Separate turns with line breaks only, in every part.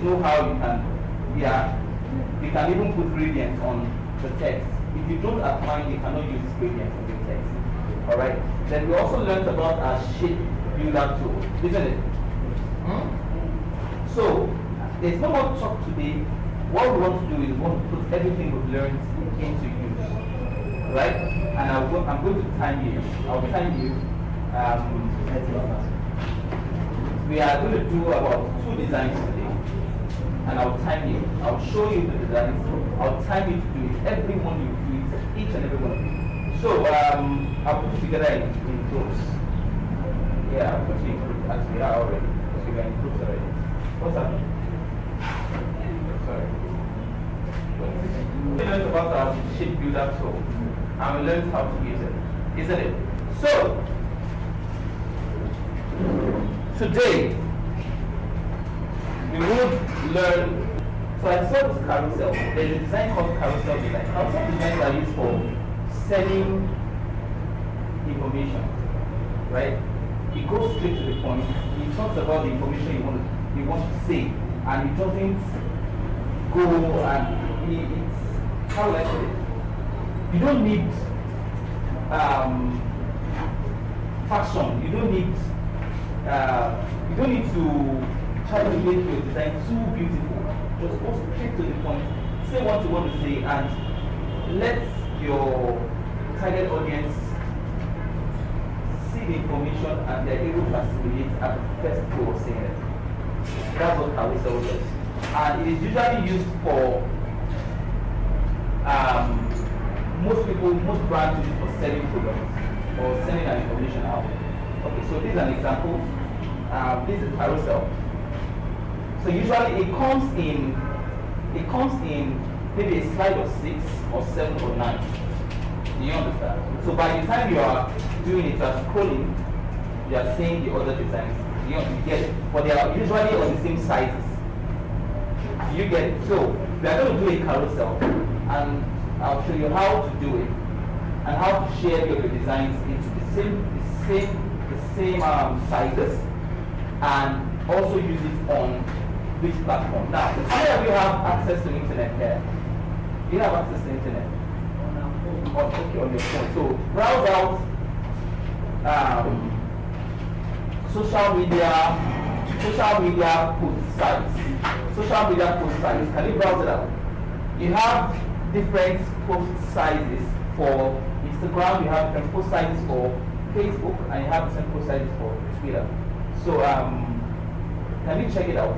there's no how you can, you can even put gradients on the text. If you don't apply, you cannot use gradients on the text. Alright? Then we also learned about our shape builder tool, isn't it? So, there's no more talk today. What we want to do is we want to put everything we've learned into use. Right? And I'm going to time you. I'll time you. We are going to do about 2 designs today. And I'll time you. I'll show you the designs. I'll time you to do it. Every one you do it, each and every one of you. So I'll put it together in groups. Yeah, I'll put it in groups as we are already. Because we are in groups already. What's happening? Sorry. We learned about our shape builder tool. And we learned how to use it. Isn't it? So today we would learn. So I saw this carousel. There's a design called carousel design. Carousel designs are used for selling information, right? It goes straight to the point. It talks about the information you want to say, and it doesn't go and it's how will I say it? You don't need fashion. You don't need to try to make your design too beautiful. Just go straight to the point. Say what you want to say and let your target audience see the information and they're able to assimilate at the first go of saying it. That's what carousel does. And it is usually used for most brands use it for selling products or sending an information out. Okay, so this is an example. This is carousel. So usually it comes in maybe a slide of 6 or 7 or 9. Do you understand? So by the time you are doing it, you are scrolling, you are seeing the other designs. You get it. But they are usually on the same sizes. You get it? So we are going to do a carousel and I'll show you how to do it and how to share your designs into the same sizes and also use it on which platform. Now, how many of you have access to internet here? Do you have access to internet? Okay, on your phone. So browse out social media post sites. Social media post sites. Can you browse it out? You have different post sizes for Instagram. You have different post sizes for Facebook, and you have different post sizes for Twitter. So can you check it out?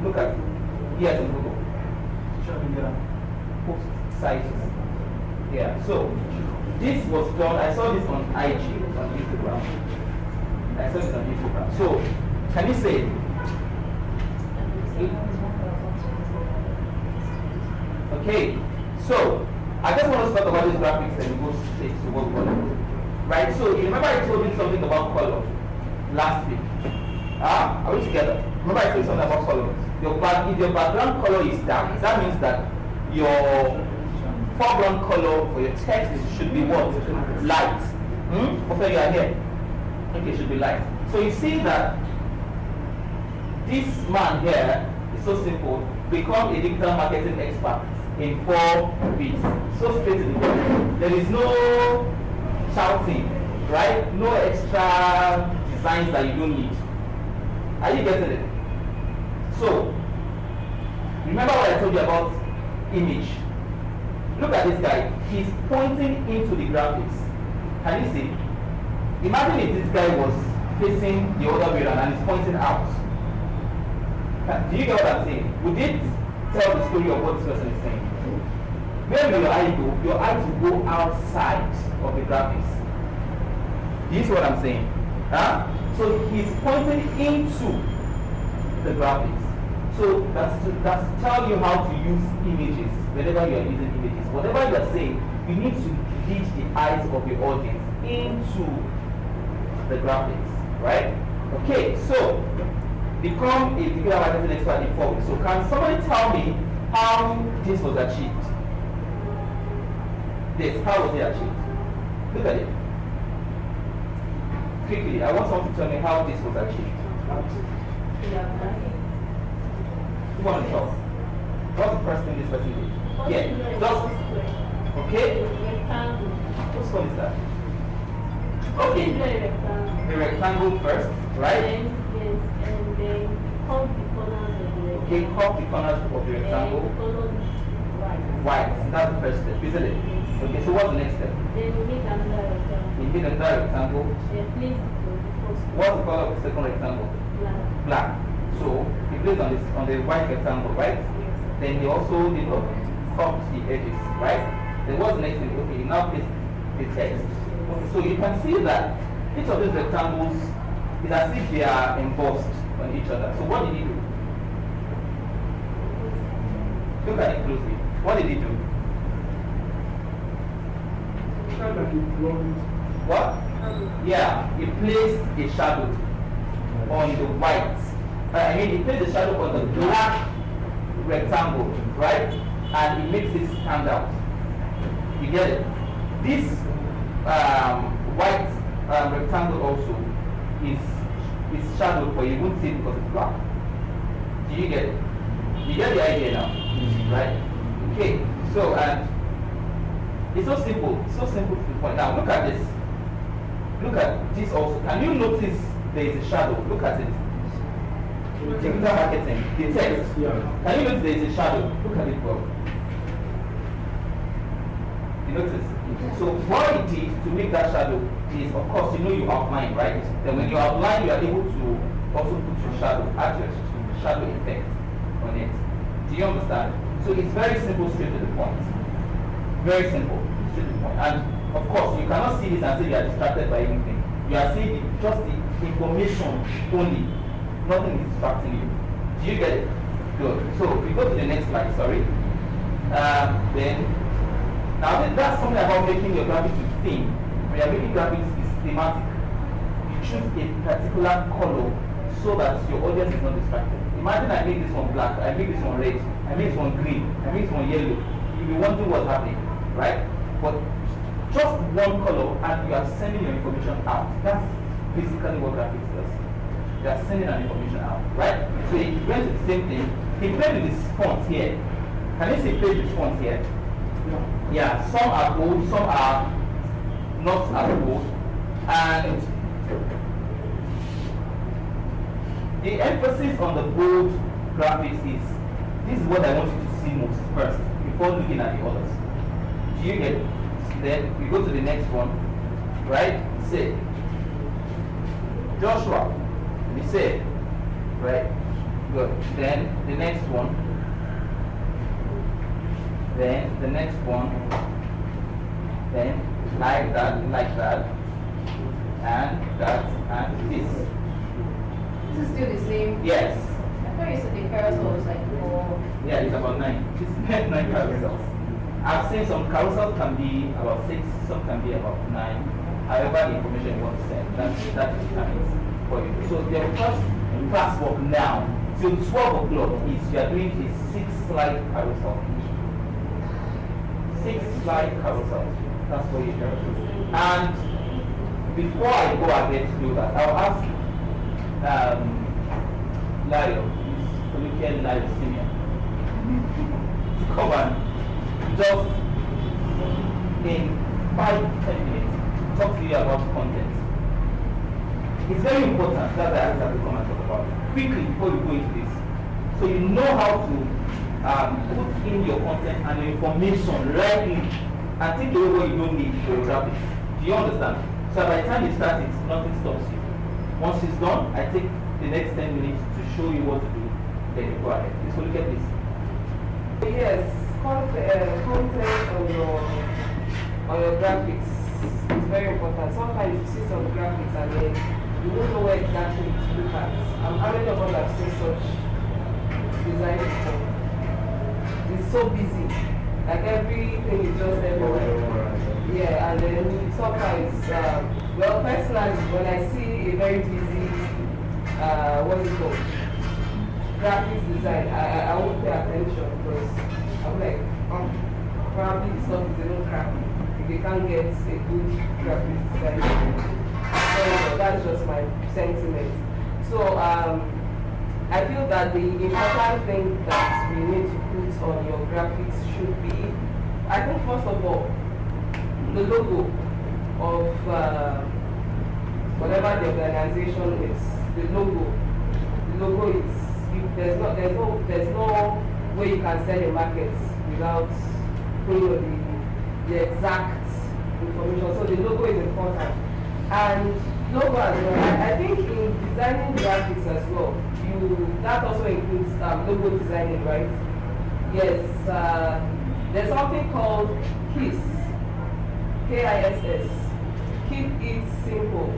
Look at here in Google. Social media post sizes. Yeah. So this was done. I saw this on IG, on Instagram. So can you say? Okay. So I just want to talk about these graphics and go straight to what we want to do. Right. So you remember I told you something about color last week. Are we together? Remember I told you something about color. If your background color is dark, that means that your foreground color for your text should be what? Light. Okay, you are here. Okay, it should be light. So you see that this man here is so simple. Become a digital marketing expert in 4 weeks. So straight to the point. There is no shouting, right? No extra designs that you don't need. Are you getting it? So, remember what I told you about image. Look at this guy. He's pointing into the graphics. Can you see? Imagine if this guy was facing the other way around and he's pointing out. Do you get what I'm saying? Would it tell the story of what this person is saying? Where will your eye go? Your eyes will go outside of the graphics. Do you see what I'm saying? So he's pointing into the graphics. So that's to tell you how to use images whenever you are using images. Whatever you are saying, you need to lead the eyes of your audience into the graphics, right? Okay, so become a digital marketing expert in 4 weeks. So can somebody tell me how this was achieved? This, how was it achieved? Look at it. Quickly, I want someone to tell me how this was achieved. Who want to talk? What's the first thing this person did? Yeah, just okay. Whose phone is that? Okay, the rectangle first, right?
Yes, and then cut the corners of the rectangle.
Okay, cut the corners of the rectangle. White. That's the first step, isn't it? Okay, so what's the next step?
Then we make another rectangle.
You make another rectangle.
Then place it on the first one.
What's the color of the second rectangle?
Black.
Black. So you place on the white rectangle, right?
Yes.
Then you also need to cut the edges, right? Then what's the next thing? Okay, you now place the text. Okay, so you can see that each of these rectangles is as if they are embossed on each other. So what did he do? Look at it closely. What did he do? What? Yeah, he placed a shadow on the white. I mean, he placed a shadow on the black rectangle, right? And it makes it stand out. You get it? This white rectangle also is shadowed, but you won't see it because it's black. Do you get it? You get the idea now, right? Okay. So it's so simple. It's so simple to the point. Now look at this. Look at this also. Can you notice there is a shadow? Look at it. Technical marketing. The text.
Yeah.
Can you notice there is a shadow? Look at it, bro. You notice? So what it did to make that shadow is, of course, you know you outline, right? Then when you outline, you are able to also put your shadow, add your shadow effect on it. Do you understand? So it's very simple, straight to the point. Very simple, straight to the point. And of course, you cannot see this and say you are distracted by anything. You are seeing just the information only. Nothing is distracting you. Do you get it? Good. So we go to the next slide, sorry. Then, now that's something about making your graphics with theme. When you are making graphics, it's thematic. You choose a particular color so that your audience is not distracted. Imagine I make this one black, I make this one red, I make this one green, I make this one yellow. You'll be wondering what's happening, right? But just one color and you are sending your information out. That's basically what graphics does. You are sending an information out, right? So he went to the same thing. He played with this font here. Can you see played with this font here? Yeah, some are bold, some are not as bold. And the emphasis on the bold graphics is, this is what I want you to see most first, before looking at the others. Do you get it? Then we go to the next one, right? Say, Joshua, we say, right? Good. Then the next one, then the next one, then like that, and this.
This is still the same.
Yes.
I thought you said the carousel was like 4.
Yeah, it's about 9. It's 9 carousels. I've seen some carousels can be about 6, some can be about 9. However, the information you want to send, that determines for you. So your first class work now till 12 o'clock is you are doing a 6-slide carousel. 6-slide carousel. That's what you do. And before I go ahead to do that, I'll ask Lario, Colloquial Lario Senior, to come and just in 5-10 minutes talk to you about content. It's very important that I have to come and talk about it quickly before we go into this, so you know how to put in your content and your information rightly and take away what you don't need for your graphics. Do you understand? So by the time you start it, nothing stops you. Once it's done, I take the next 10 minutes to show you what to do. Then you go ahead. Let's look at this.
Yes, content on your graphics is very important. Sometimes you see some graphics and then you don't know where exactly to look at. How many of us have seen such design before? It's so busy. Like everything is just everywhere. Yeah, and then sometimes, well, personally, when I see a very busy, what's it called? Graphics design, I won't pay attention because I'm like, probably the stuff is a little crappy if they can't get a good graphics design. So that's just my sentiment. So I feel that the important thing that we need to put on your graphics should be, I think first of all, the logo of whatever the organization is. The logo is, there's no way you can sell a market without putting the exact information. So the logo is important. And logo as well, I think in designing graphics as well, that also includes logo designing, right? Yes, there's something called KISS, K-I-S-S, keep it simple,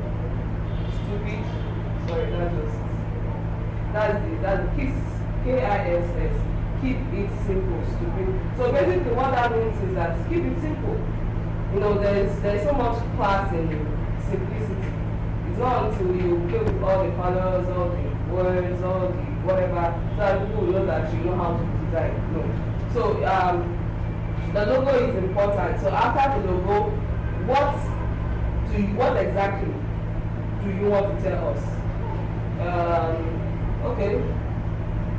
stupid, sorry, that's the KISS, K-I-S-S, keep it simple, stupid. So basically what that means is that keep it simple. You know, there's so much class in simplicity. It's not until you play with all the colors, all the words, all the whatever, so that people will know that you know how to design. No. So the logo is important. So after the logo, what exactly do you want to tell us? Okay.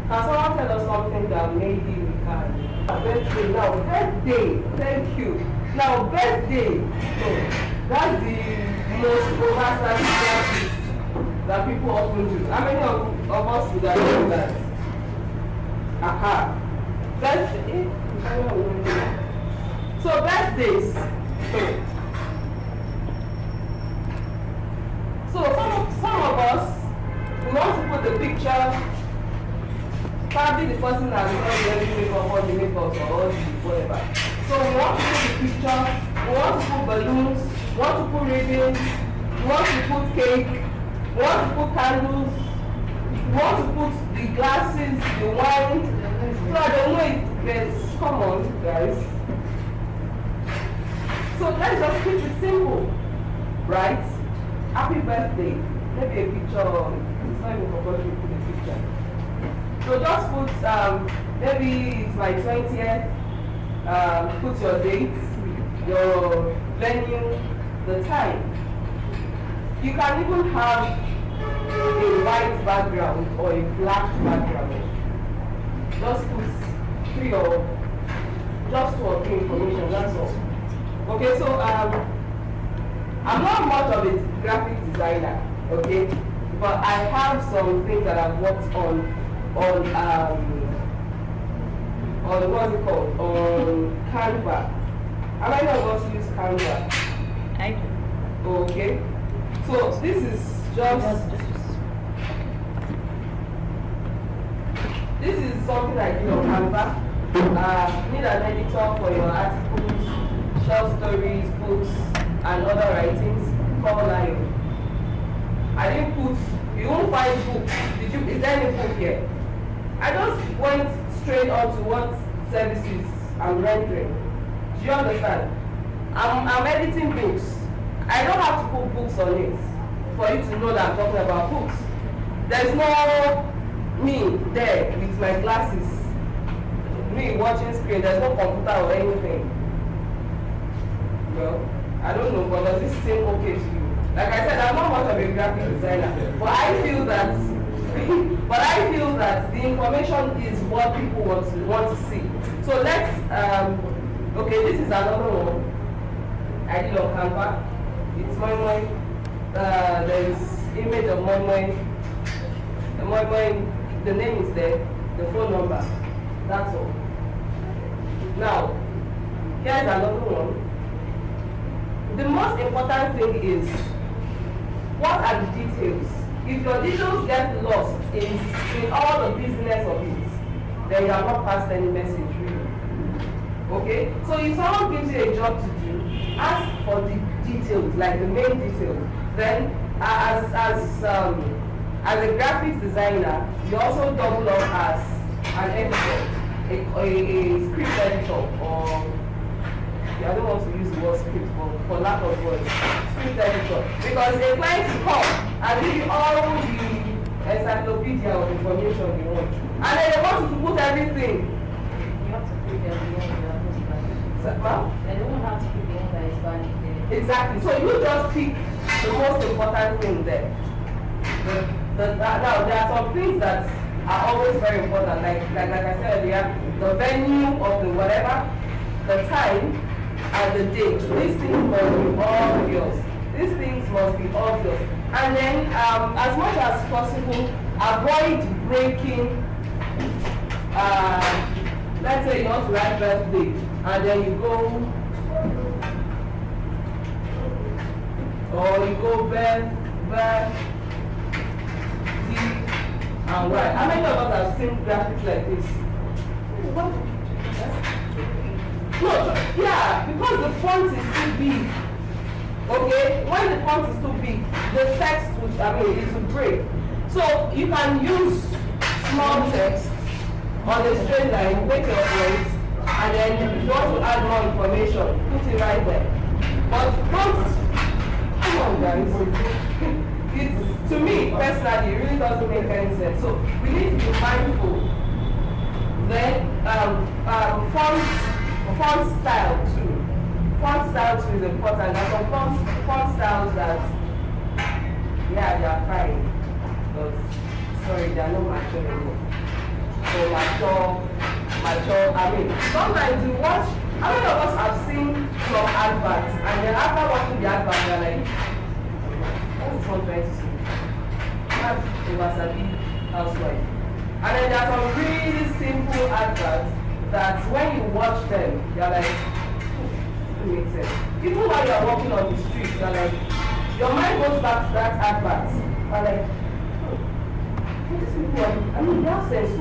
Can someone tell us something that maybe we can? Birthday now, birthday. Thank you. Now birthday. So that's the most oversized graphics that people often do. How many of us would have done that? Aha. Birthday. So birthdays. So some of us, we want to put the picture, probably the person that has done the heavy makeup or the makeup or all the whatever. So we want to put the picture, we want to put balloons, we want to put ribbons, we want to put cake, we want to put candles, we want to put the glasses, the wine. So I don't know it gets, come on guys. So let's just keep it simple, right? Happy birthday. Maybe a picture, it's not even compulsory to put a picture. So just put, maybe it's my 20th, put your date, your venue, the time. You can even have a white background or a black background. Just put just 2 or 3 information, that's all. Okay, so I'm not much of a graphic designer, okay, but I have some things that I've worked on what's it called, on Canva. How many of us use Canva?
I do.
Okay, so this is just this is something I do on Canva. Need an editor for your articles, short stories, books, and other writings called Lion. I didn't put, you won't find book. Is there any book here? I just went straight on to what services I'm rendering. Do you understand? I'm editing books. I don't have to put books on it for you to know that I'm talking about books. There's no me there with my glasses, me watching screen, there's no computer or anything. Well, I don't know, but does this seem okay to you? Like I said, I'm not much of a graphic designer, but I feel that the information is what people want to see. So let's okay, this is another one I did on Canva. It's Moi Moi. There is image of Moi Moi. The Moi Moi, the name is there, the phone number. That's all. Now, here's another one. The most important thing is, what are the details? If your details get lost in all the business of it, then you have not passed any message really. Okay? So if someone gives you a job to do, ask for the details, like the main details. Then as a graphics designer, you also double up as an editor, a script editor, or I don't want to use the word script for lack of words, script editor. Because a client will come and give you all the encyclopedia of information you want. And then they want you to put everything.
You have to put them beyond the most valid.
They
don't have to put the one that is valid there.
Exactly. So you just pick the most important thing there. Now there are some things that are always very important. Like I said earlier, the venue of the whatever, the time, and the date. These things must be obvious. These things must be obvious. And then, as much as possible, avoid breaking. Let's say you want to write birthday, and then you go, or you go birth, and why? How many of us have seen graphics like this? What? No, yeah, because the font is too big. Okay, when the font is too big, the text would, it will break. So you can use small text on a straight line, make your points, and then if you want to add more information, put it right there. But don't, come on guys. It's, to me personally, it really doesn't make any sense. So we need to be mindful. Then font style too. Font style too is important. There are some font styles that, yeah, they are fine, but sorry, they are not mature anymore. So mature. Sometimes you watch. How many of us have seen some adverts, and then after watching the advert, you're like, what is one trying to say? That's a wasabi housewife. And then there are some really simple adverts that when you watch them, you're like, it makes sense. Even while you're walking on the street, you're like, your mind goes back to that advert. You're like, these people are, they have sense.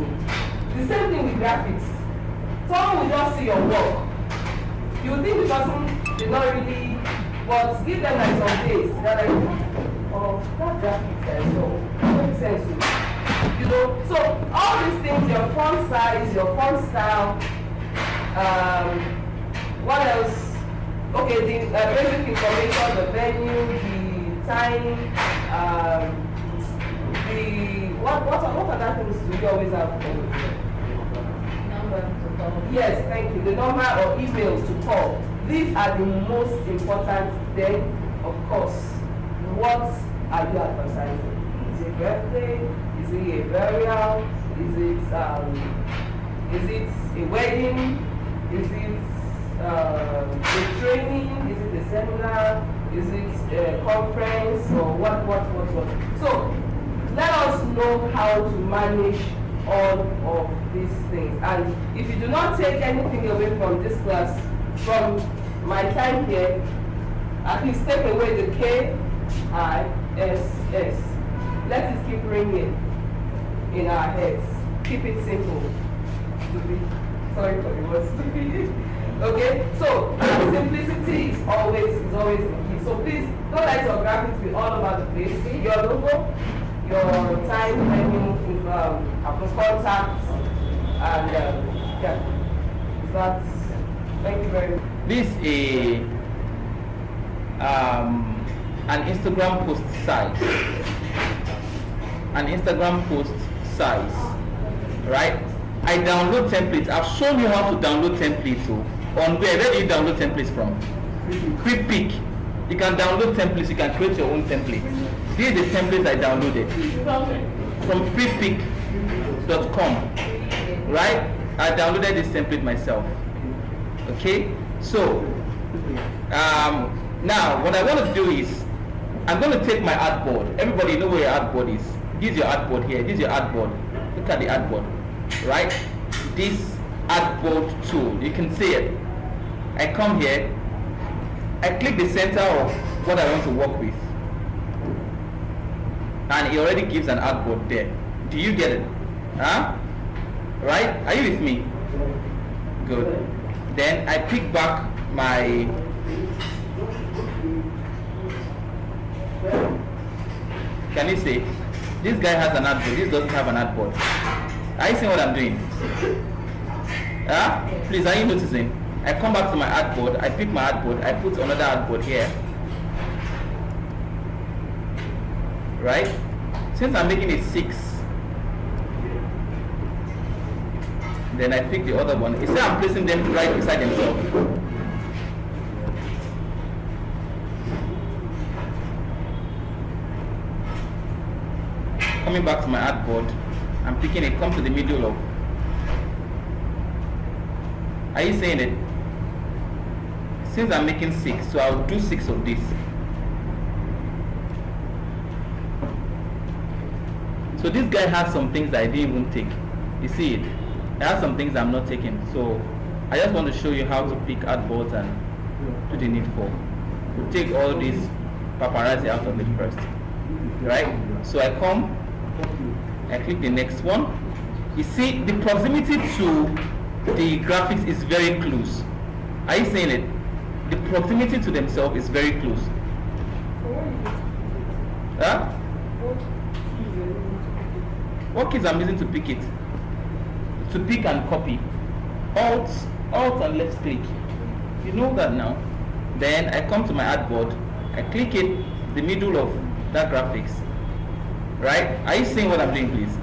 The same thing with graphics. Someone will just see your work. You think the person did not really, but give them like some days. They're like, oh, that graphics, so it makes sense. You know, so all these things, your font size, your font style, what else? Okay, the basic information, the venue, the time, what other things do you always have?
Number to call.
Yes, thank you. The number or emails to call. These are the most important. Then, of course, what are you advertising? Is it birthday? Is it a burial? Is it a wedding? Is it a training? Is it a seminar? Is it a conference? Or what? So, let us know how to manage all of these things. And if you do not take anything away from this class, from my time here, at least take away the K-I-S-S. Let it keep ringing in our heads. Keep it simple. Stupid. Sorry for the word stupid. Okay? So simplicity is always the key. So please don't let your graphics be all over the place. Your logo, your time, venue, contacts, and yeah. That's, thank you very much.
This is an Instagram post size. An Instagram post size, right? I download templates. I've shown you how to download templates. So on where do you download templates from? Quick. You can download templates. You can create your own templates. These are the templates I downloaded from freepick.com, right? I downloaded this template myself. Okay, so now what I want to do is I'm going to take my artboard. Everybody know where your artboard is. This is your artboard here. This is your artboard. Look at the artboard, right? This artboard tool, you can see it. I come here, I click the center of what I want to work with, and it already gives an artboard there. Do you get it? Huh? Right? Are you with me? Good. Then I pick back my can you see? This guy has an artboard, this doesn't have an artboard. Are you seeing what I'm doing? Huh? Please, are you noticing? I come back to my artboard, I pick my artboard, I put another artboard here. Right? Since I'm making it 6, then I pick the other one. Instead I'm placing them right beside themselves. Coming back to my artboard, I'm picking it, come to the middle of. Are you saying it? Since I'm making 6, so I'll do 6 of this. So this guy has some things that I didn't even take. You see it? I have some things I'm not taking. So I just want to show you how to pick artboards and do the needful. We'll take all these paparazzi out of it first. Right? So I come, I click the next one. You see the proximity to the graphics is very close. Are you saying it? The proximity to themselves is very close. Huh? What keys I'm using to pick it? To pick and copy. Alt and left click. You know that now. Then I come to my artboard. I click it, the middle of that graphics. Right? Are you seeing what I'm doing, please?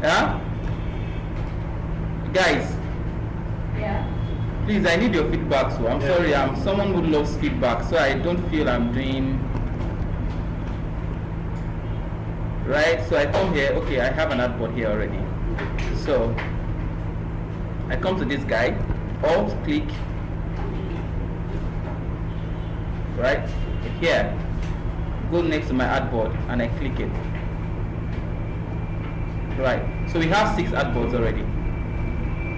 Yeah? Guys.
Yeah.
Please, I need your feedback. So I'm sorry, I'm someone who loves feedback, so I don't feel I'm doing right. So I come here. Okay, I have an artboard here already. So I come to this guy, alt click, right here, go next to my artboard and I click it. Right, so we have 6 artboards already.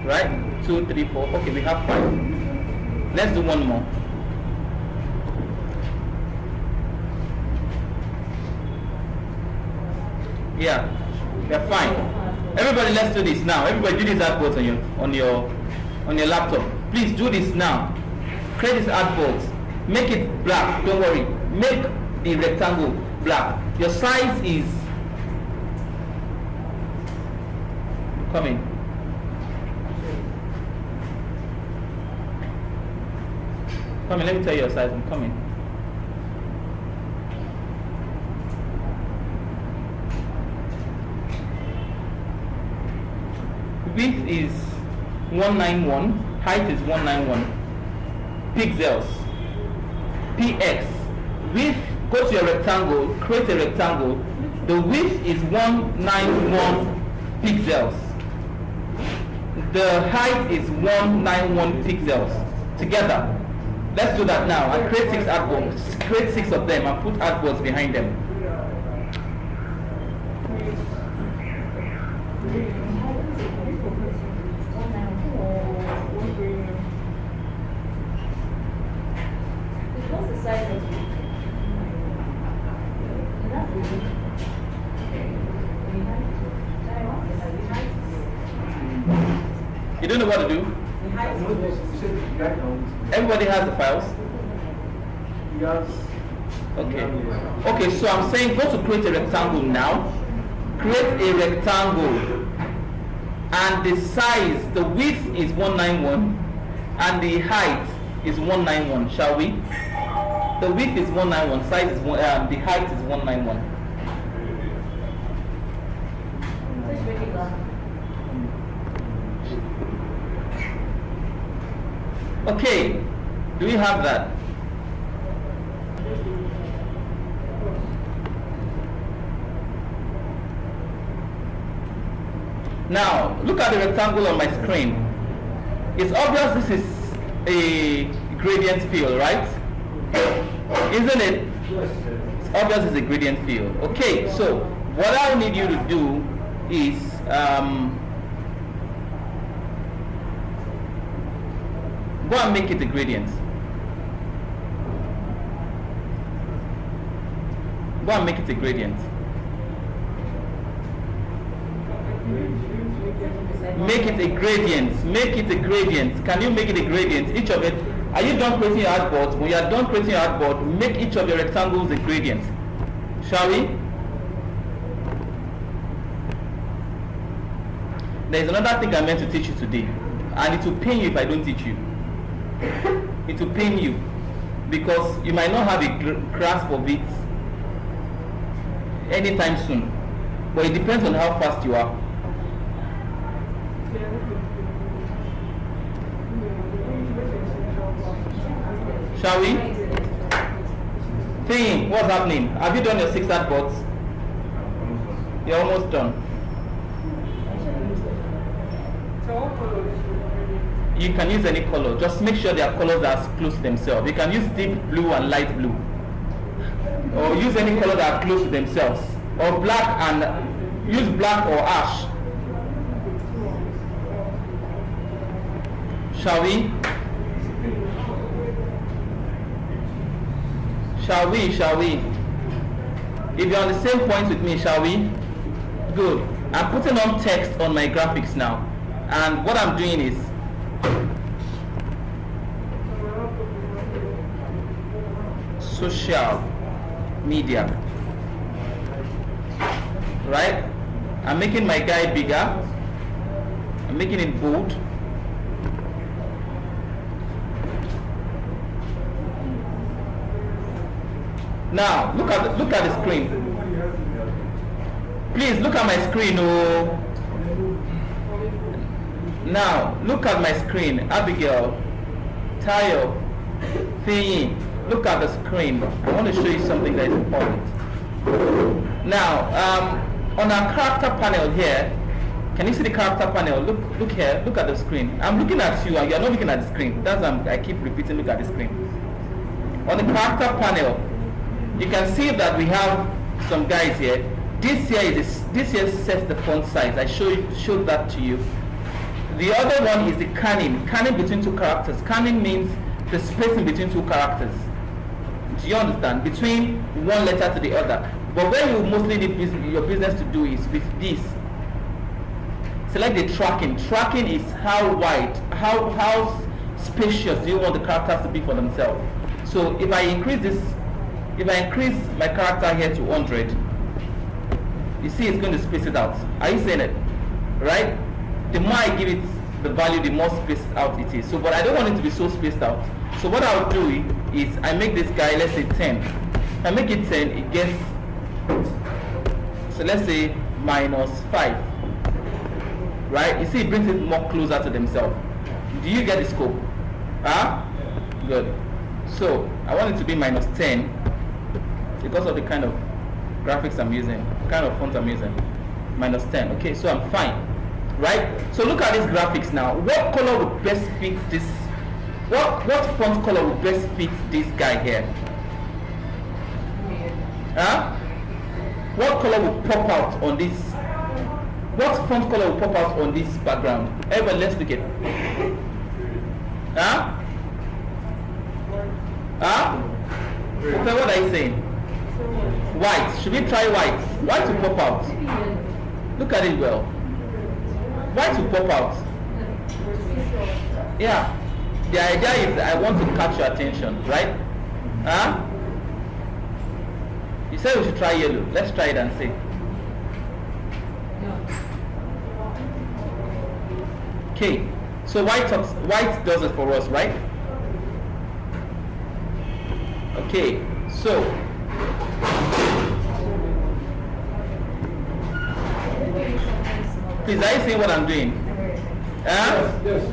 Right, 2, 3, 4. Okay, we have 5. Let's do one more. Yeah, they're fine. Everybody, let's do this now. Everybody, do these artboards on your laptop. Please do this now. Create these artboards. Make it black. Don't worry. Make the rectangle black. Your size is coming. Come in, let me tell you your size. I'm coming. Width is 191, height is 191 pixels. PX. Width, go to your rectangle, create a rectangle. The width is 191 pixels. The height is 191 pixels. Together. Let's do that now and create 6 artboards. Create 6 of them and put artboards behind them.
What's the size of it?
You don't know what to do? Everybody has the files?
Yes.
Okay. Okay, so I'm saying go to create a rectangle now. Create a rectangle. And the size, the width is 191 and the height is 191, shall we? The width is 191, size is the height is 191. Okay, do we have that? Now, look at the rectangle on my screen. It's obvious this is a gradient field, right? Isn't it? It's obvious it's a gradient field. Okay, so what I need you to do is go and make it a gradient. Go and make it a gradient. Make it a gradient. Make it a gradient. Can you make it a gradient? Each of it. Are you done creating your artboard? When you are done creating your artboard, make each of your rectangles a gradient. Shall we? There is another thing I meant to teach you today, and it will pain you if I don't teach you. It will pain you because you might not have a grasp of it anytime soon, but it depends on how fast you are. Shall we? Thing, what's happening? Have you done your 6 artboards? You're almost done. You can use any color. Just make sure their colors are close to themselves. You can use deep blue and light blue, or use any color that are close to themselves, or black and use black or ash. Shall we? Shall we? Shall we? If you're on the same point with me, shall we? Good. I'm putting on text on my graphics now, and what I'm doing is social media, right? I'm making my guy bigger. I'm making it bold. Now look at the screen. Please look at my screen. Oh. Now look at my screen. Abigail, Tayo, Feyi, look at the screen. I want to show you something that is important. Now on our character panel here, can you see the character panel? Look here. Look at the screen. I'm looking at you and you are not looking at the screen. That's I keep repeating. Look at the screen. On the character panel, you can see that we have some guys here. This here sets the font size. I showed that to you. The other one is the canning between two characters. Canning means the spacing between two characters. Do you understand? Between one letter to the other. But where you mostly need your business to do is with this. Select the tracking. Tracking is how wide, how spacious do you want the characters to be for themselves. So if I increase my character here to 100, you see it's going to space it out. Are you seeing it? Right? The more I give it the value, the more spaced out it is. So, but I don't want it to be so spaced out. So what I'll do is I make this guy, let's say 10. If I make it 10, it gets, so let's say -5. Right? You see it brings it more closer to themselves. Do you get the scope? Good. So I want it to be -10 because of the kind of graphics I'm using, the kind of font I'm using. -10. Okay, so I'm fine. Right? So look at these graphics now. What color would best fit this? What font color would best fit this guy here? What color would pop out on this? What font color will pop out on this background? Everyone, let's look at it. Okay, what are you saying? White. Should we try white? White will pop out. Look at it well. White will pop out. Yeah. The idea is I want to catch your attention, right? You said we should try yellow. Let's try it and see. Okay. So white does it for us, right? Okay. So please, are you seeing what I'm doing?
Yes.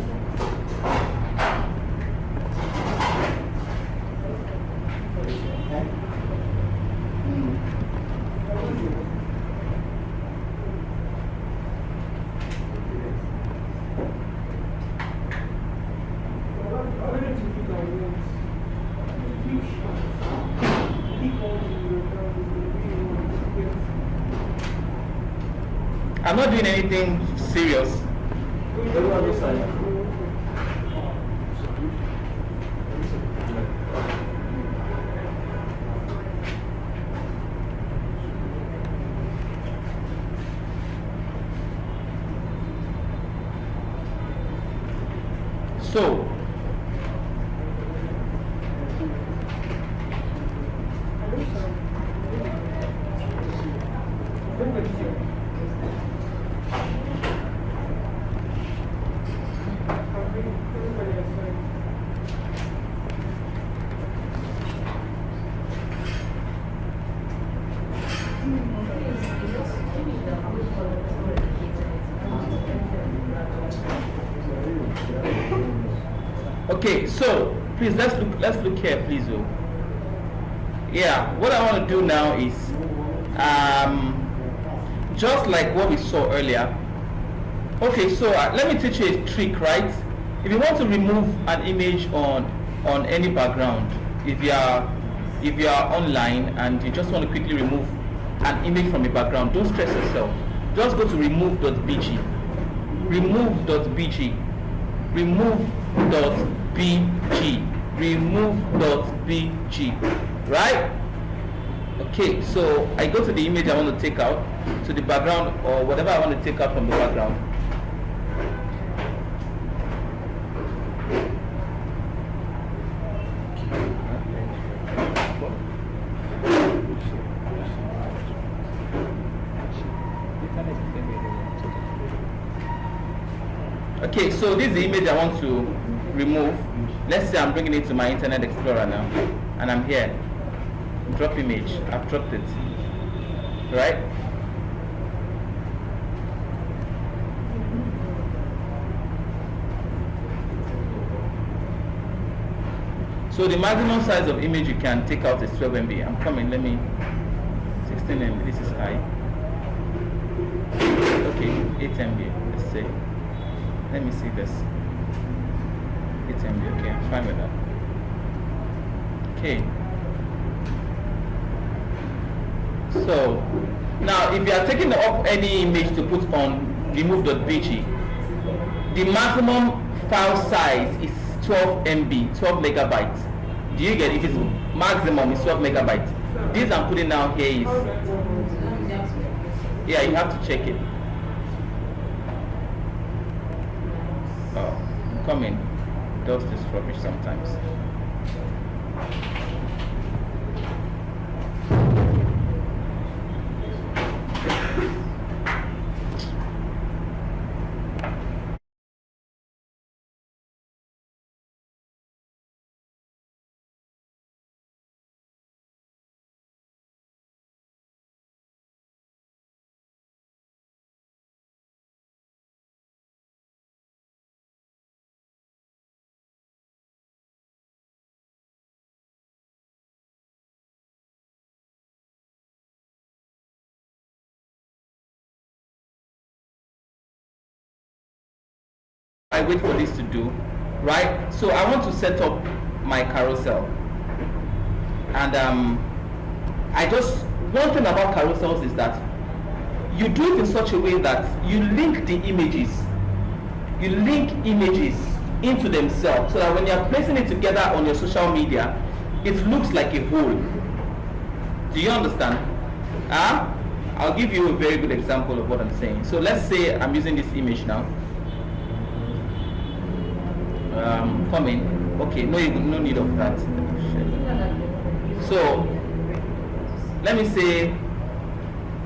I'm not doing anything serious. So okay, so please let's look here, please. Yeah, what I want to do now is just like what we saw earlier, Okay, so let me teach you a trick, right? If you want to remove an image on any background, if you are online and you just want to quickly remove an image from a background, don't stress yourself. Just go to remove.bg, remove.bg, remove.bg, remove.bg, right? Okay, so I go to the image I want to take out, to the background or whatever I want to take out from the background. Okay, so this is the image I want to remove. Let's say I'm bringing it to my Internet Explorer now, and I'm here. Drop image. I've dropped it. Right? So the maximum size of image you can take out is 12 MB. I'm coming. Let me. 16 MB. This is high. Okay, 8 MB. Let's say. Let me see this. 8 MB. Okay, I'm fine with that. Okay. So now if you are taking up any image to put on remove.bg, the maximum file size is 12 MB, 12 megabytes. Do you get it? If it's maximum, it's 12 megabytes. This I'm putting down here is, yeah, you have to check it. Oh, come in. Does this rubbish sometimes. I wait for this to do, right? So I want to set up my carousel, and one thing about carousels is that you do it in such a way that you link the images, into themselves, so that when you are placing it together on your social media, it looks like a whole. Do you understand? I'll give you a very good example of what I'm saying. So let's say I'm using this image now. Come in. Okay, no need of that. So let me say,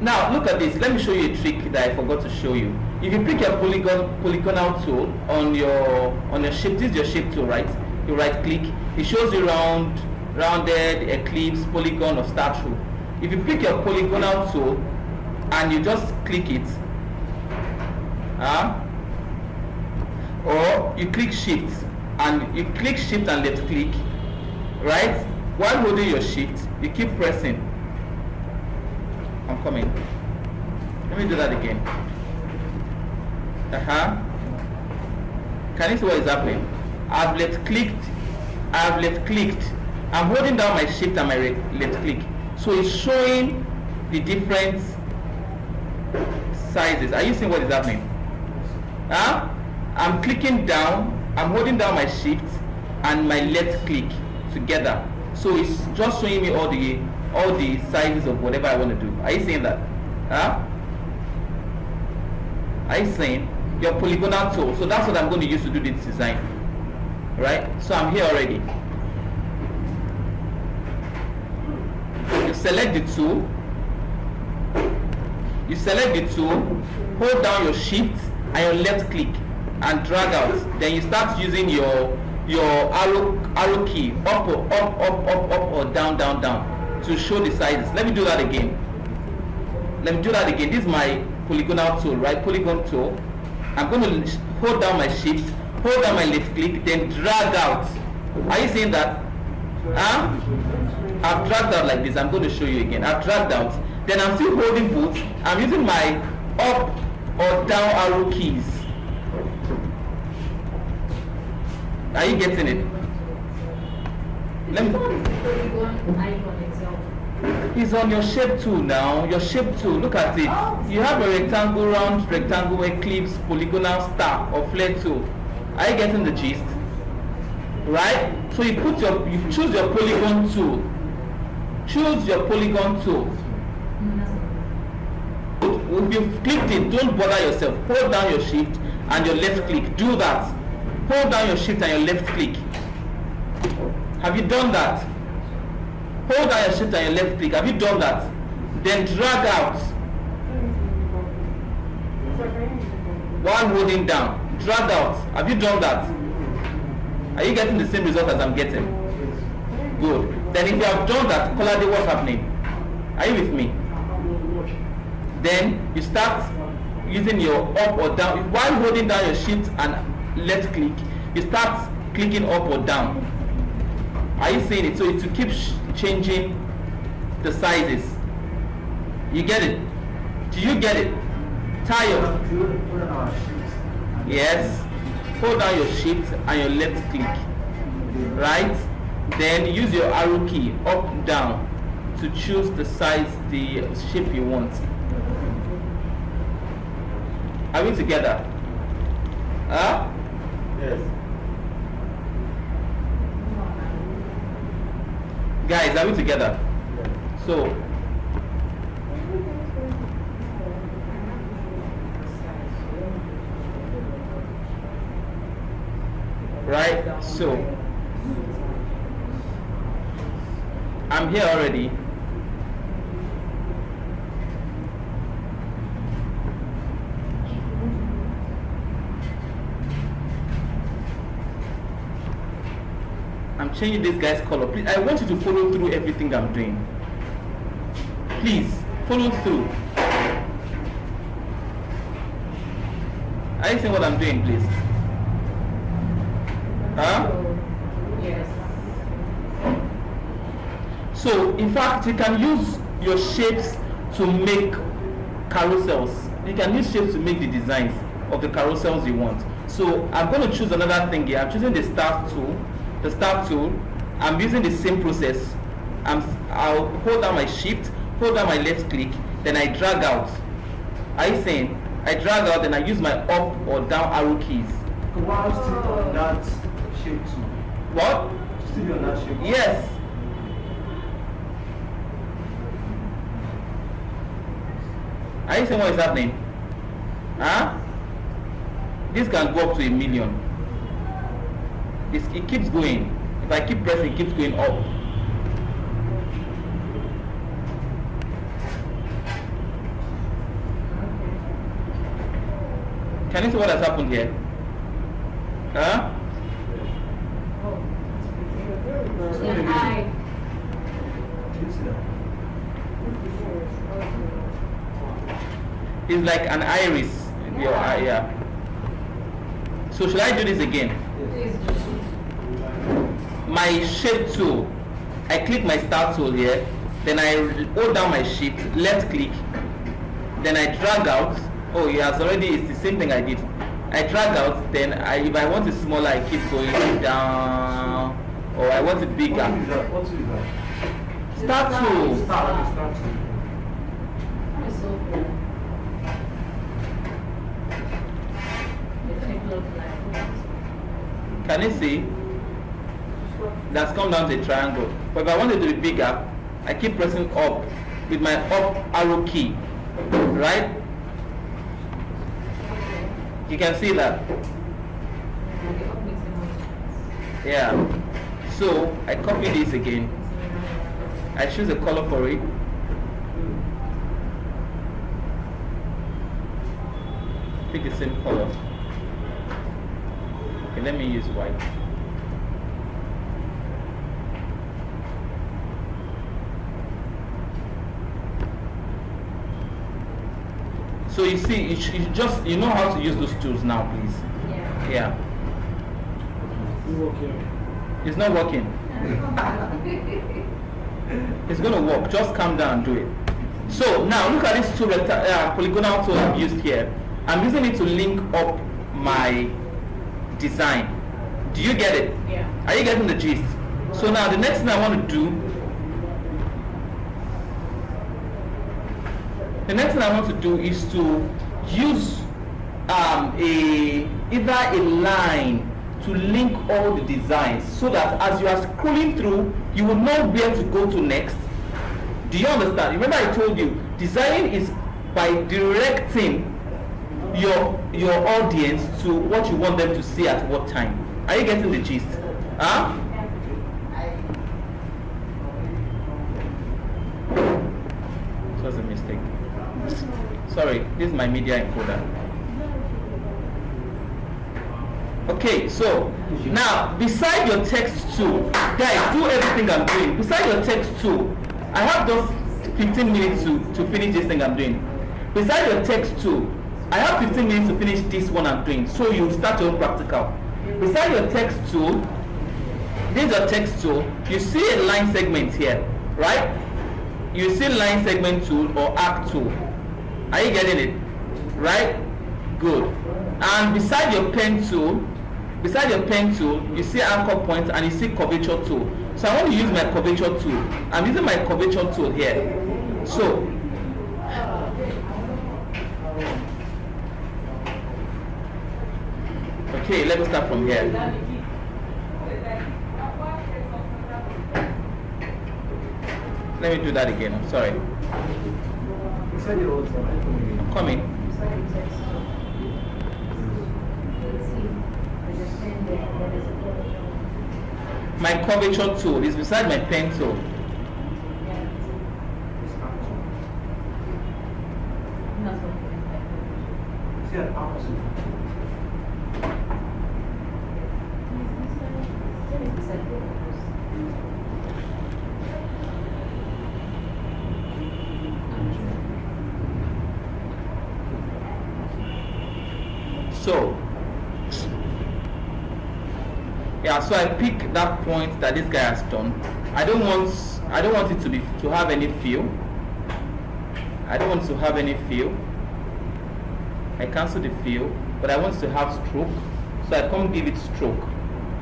now look at this. Let me show you a trick that I forgot to show you. If you pick your polygonal tool on your shape, this is your shape tool, right? You right click, it shows you rounded, ellipse, polygon, or star tool. If you pick your polygonal tool and you just click it, or you click shift and left click, right? While holding your shift, you keep pressing. I'm coming. Let me do that again. Can you see what is happening? I've left clicked. I'm holding down my shift and my left click. So it's showing the different sizes. Are you seeing what is happening? I'm clicking down, I'm holding down my shift and my left click together. So it's just showing me all the sizes of whatever I want to do. Are you seeing that? Are you seeing your polygonal tool? So that's what I'm going to use to do this design. Right? So I'm here already. You select the tool. Hold down your shift and your left click and drag out. Then you start using your arrow key up or down to show the sizes. Let me do that again. This is my polygonal tool, right? Polygon tool. I'm going to hold down my shift, hold down my left click, then drag out. Are you seeing that? I've dragged out like this. I'm going to show you again. I've dragged out. Then I'm still holding both. I'm using my up or down arrow keys Are you getting it? Let me.
Polygon icon itself.
It's on your shape tool now. Your shape tool. Look at it. You have a rectangle, round rectangle, eclipse, polygonal, star, or flare tool. Are you getting the gist? Right? So you choose your polygon tool. Choose your polygon tool. If you've clicked it, don't bother yourself. Hold down your shift and your left click. Do that. Hold down your shift and your left click. Have you done that? Hold down your shift and your left click. Have you done that? Then drag out. While holding down. Drag out. Have you done that? Are you getting the same result as I'm getting? Good. Then if you have done that, Colade, what's happening? Are you with me? Then you start using your up or down. While holding down your shift and left click, you start clicking up or down. Are you seeing it? So it will keep changing the sizes. You get it? Do you get it? Tayo. Yes. Hold down your shift and your left click. Right? Then use your arrow key up down to choose the size, the shape you want. Are we together? Huh?
Yes.
Guys, are we together? So, right? So, I'm here already. I'm changing this guy's color. Please, I want you to follow through everything I'm doing. Please, follow through. Are you seeing what I'm doing, please? Huh?
Yes.
So, in fact, you can use your shapes to make carousels. You can use shapes to make the designs of the carousels you want. So, I'm going to choose another thing here. I'm choosing the start tool. The start tool. I'm using the same process. I'll hold down my shift, hold down my left click, then I drag out. Are you seeing? I drag out, then I use my up or down arrow keys.
While still on that shape too.
What?
Still on that shape.
Yes. Are you seeing what is happening? Huh? This can go up to 1 million. It keeps going. If I keep pressing, it keeps going up. Can you see what has happened here? Huh?
An eye.
It's like an iris in your eye, yeah. So should I do this again?
Please
My shape tool, I click my start tool here, then I hold down my shift, left click, then I drag out. Oh, yes, already it's the same thing I did. I drag out, then if I want it smaller, I keep going down, or I want it bigger.
What tool is that?
Start tool.
Start tool.
It's so cool. It looks like.
Can you see? That's come down to a triangle. But if I want it to be bigger, I keep pressing up with my up arrow key, right? You can see that. Yeah. So I copy this again. I choose a color for it. Pick the same color. Okay, let me use white. So you see, you know how to use those tools now, please.
Yeah.
Yeah.
Okay.
It's not working. It's going to work. Just calm down and do it. So now look at this polygonal tool I've used here. I'm using it to link up my design. Do you get it?
Yeah.
Are you getting the gist? So now the next thing I want to do, is to use either a line to link all the designs so that as you are scrolling through, you will know where to go to next. Do you understand? Remember I told you, designing is by directing your audience to what you want them to see at what time. Are you getting the gist? Huh? It was a mistake. Sorry, this is my media encoder. Okay, so now beside your text tool, guys, do everything I'm doing. Beside your text tool, I have just 15 minutes to finish this thing I'm doing. Beside your text tool, I have 15 minutes to finish this one I'm doing. So you start your own practical. Beside your text tool, this is your text tool. You see a line segment here, right? You see line segment tool or arc tool. Are you getting it? Right? Good. And beside your pen tool, you see anchor point and you see curvature tool. So I want to use my curvature tool. I'm using my curvature tool here. So okay, let me start from here. Let me do that again. I'm sorry. I'm coming. My curvature tool is beside my pen tool. So yeah, so I pick that point that this guy has done. I don't want it to have any feel. I don't want it to have any feel. I cancel the feel, but I want it to have stroke. So I come give it stroke.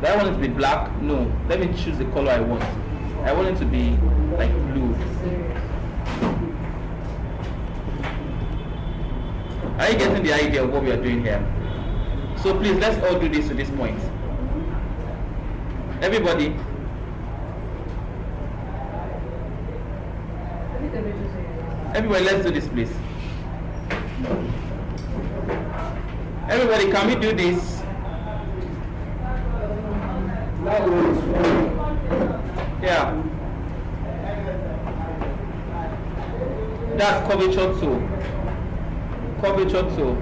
Do I want it to be black? No. Let me choose the color I want. I want it to be like blue. Are you getting the idea of what we are doing here? So please, let's all do this to this point. Everybody. Everybody, let's do this, please. Everybody, can we do this? Yeah. That's curvature tool. Curvature tool.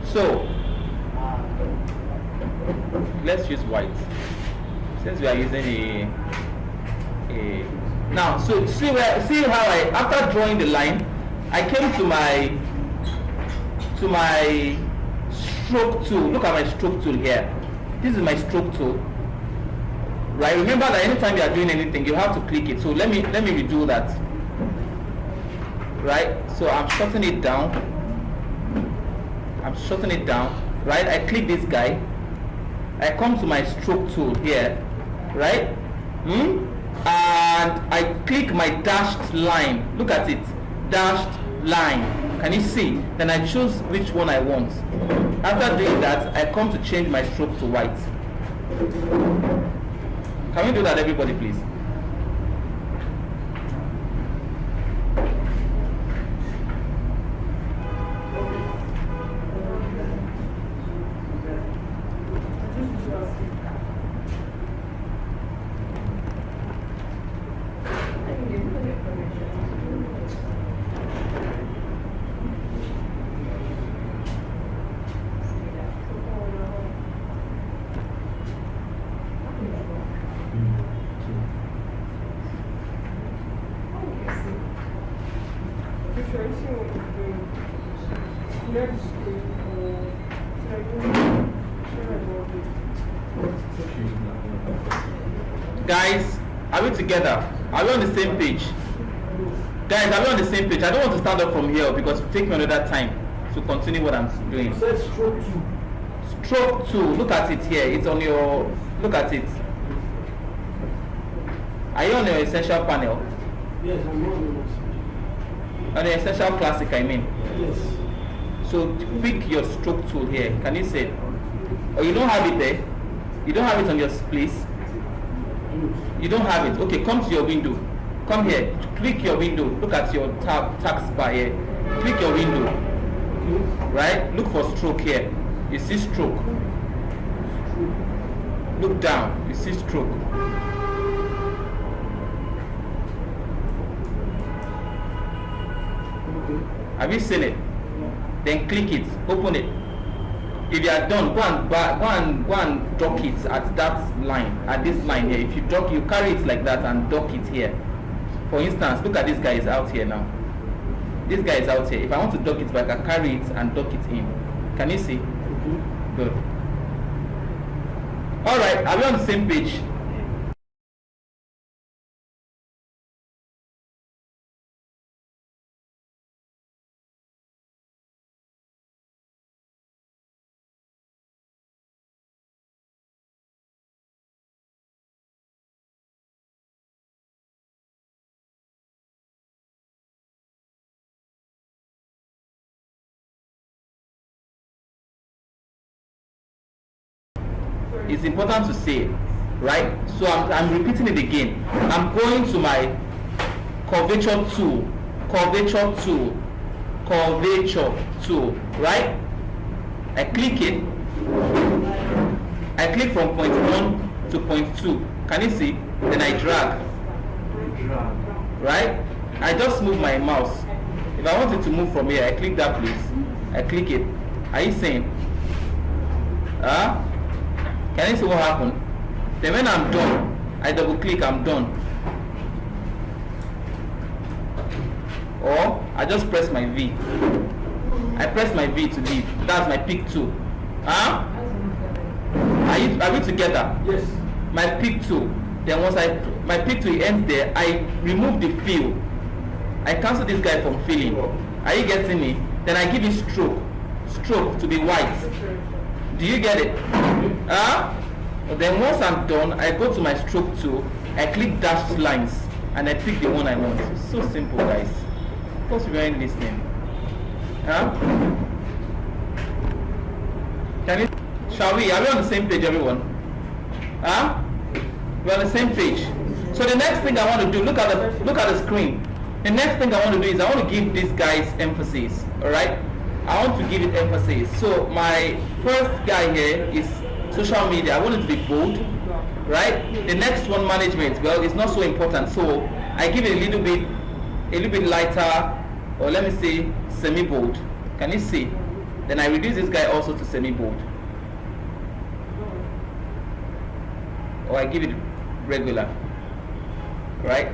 So let's use white since we are using a now. So see how I, after drawing the line, I came to my stroke tool. Look at my stroke tool here. This is my stroke tool, right? Remember that anytime you are doing anything, you have to click it. So let me redo that, right? So I'm shortening it down. Right? I click this guy. I come to my stroke tool here, right? And I click my dashed line. Look at it, dashed line. Can you see? Then I choose which one I want. After doing that, I come to change my stroke to white. Can we do that, everybody, please? Guys, are we together? Are we on the same page? Guys, are we on the same page? I don't want to stand up from here because it will take me another time to continue what I'm doing.
It says stroke 2.
Stroke 2, look at it here. It's on your, look at it. Are you on your essential panel?
Yes, I'm on
On the essential classic, I mean.
Yes.
So pick your stroke tool here. Can you see it? Oh, you don't have it there? You don't have it on your place? You don't have it. Okay, come to your window. Come here. Click your window. Look at your task bar here. Click your window. Right? Look for stroke here. You see stroke. Look down. You see stroke. Have you seen it? Then click it. Open it. If you are done, go and dock it at that line, at this line here. If you dock, you carry it like that and dock it here. For instance, look at this guy is out here now. This guy is out here. If I want to dock it back, I carry it and dock it in. Can you see? Good. All right. Are we on the same page? It's important to say, right? So I'm repeating it again. I'm going to my curvature tool, right? I click it. I click from point 1 to point 2. Can you see? Then I drag. Right? I just move my mouse. If I want it to move from here, I click that place. I click it. Are you seeing? Can you see what happened? Then when I'm done, I double click, I'm done. Or I just press my V. I press my V to leave. That's my pick tool. Are we together?
Yes.
My pick tool. Then once my pick tool ends there, I remove the fill. I cancel this guy from filling. Are you getting me? Then I give it stroke to be white. Do you get it? Then once I'm done, I go to my stroke tool, I click dashed lines, and I pick the one I want. It's so simple, guys. Of course, you ain't listening. Shall we? Are we on the same page, everyone? We're on the same page. So the next thing I want to do, look at the screen. The next thing I want to do is I want to give these guys emphasis. All right? I want to give it emphasis. So my first guy here is social media. I want it to be bold, right? The next one, management. Well, it's not so important. So I give it a little bit lighter, or let me say semi-bold. Can you see? Then I reduce this guy also to semi-bold, or I give it regular, right?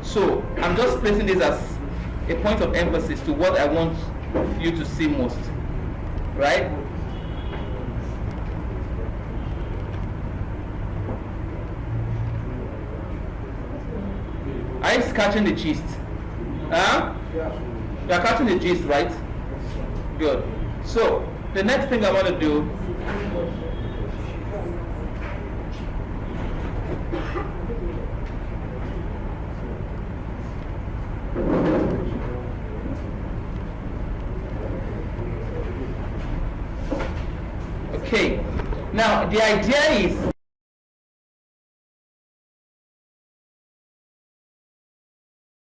So I'm just placing this as a point of emphasis to what I want you to see most, right? Are you catching the gist?
Yeah.
You are catching the gist, right? Good. So the next thing I want to do okay. Now the idea is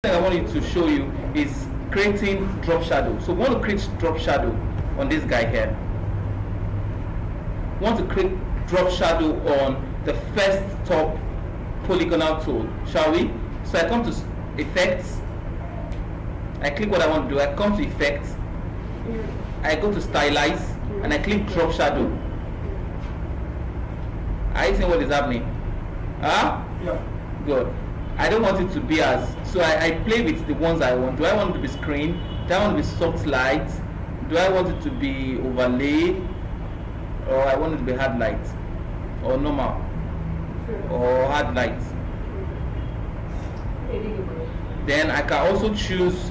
I want you to show you is creating drop shadow. So we want to create drop shadow on this guy here. We want to create drop shadow on the first top polygonal tool, shall we? So I come to effects, I click what I want to do, I come to effects, I go to stylize, and I click drop shadow. Are you seeing what is happening?
Yeah.
Good. I don't want it to be as, so I play with the ones I want. Do I want it to be screen? Do I want it to be soft light? Do I want it to be overlay? or I want it to be hard light, or normal, or hard light. Then I can also choose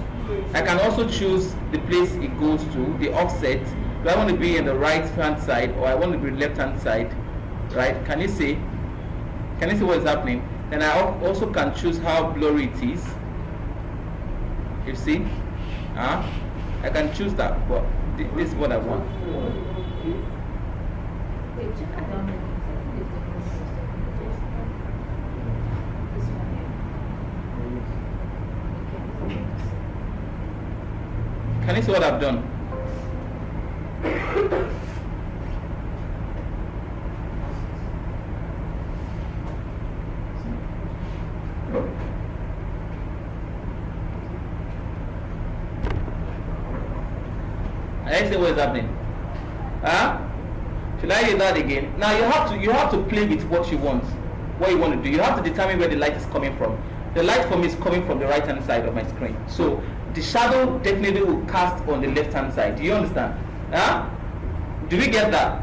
the place it goes to, the offset. Do I want to be in the right hand side or I want to be left hand side? Right? Can you see what is happening? Then I also can choose how blurry it is. You see? I can choose that, but this is what I want. Can you see what I've done? I see what is happening. Should I do that again? Now you have to play with what you want to do. You have to determine where the light is coming from. The light for me is coming from the right hand side of my screen. So the shadow definitely will cast on the left hand side. Do you understand? Do we get that?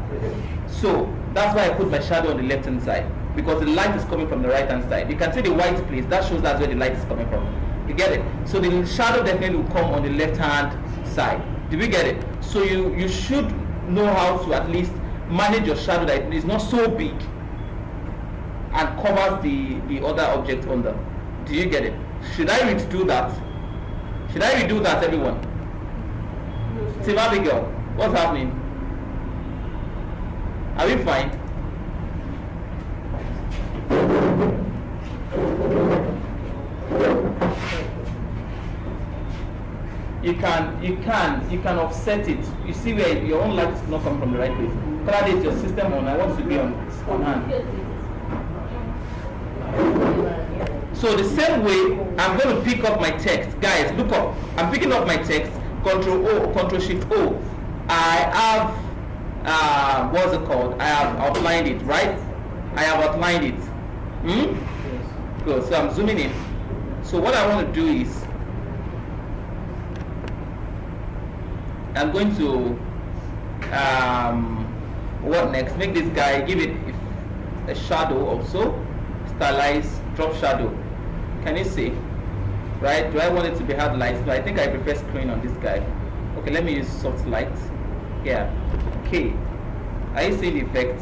So that's why I put my shadow on the left hand side, because the light is coming from the right hand side. You can see the white place, that shows that's where the light is coming from. You get it? So the shadow definitely will come on the left hand side. Do we get it? So you should know how to at least manage your shadow that it is not so big and covers the other object under. Do you get it? Should I redo that? Should I redo that, everyone? Team Abigail, what's happening? Are we fine? You can offset it. You see where your own light is not coming from the right place. Validate your system on. I want to be on hand. So the same way, I'm going to pick up my text. Guys, look up. I'm picking up my text. Control O, Control Shift O. I have what's it called? I have outlined it, right? I have outlined it. Good. So I'm zooming in. So what I want to do is I'm going to what next? Make this guy, give it a shadow also. Stylize, drop shadow. Can you see? Right? Do I want it to be hard light? No, I think I prefer screen on this guy. Okay, let me use soft light. Yeah. Okay. Are you seeing the effect?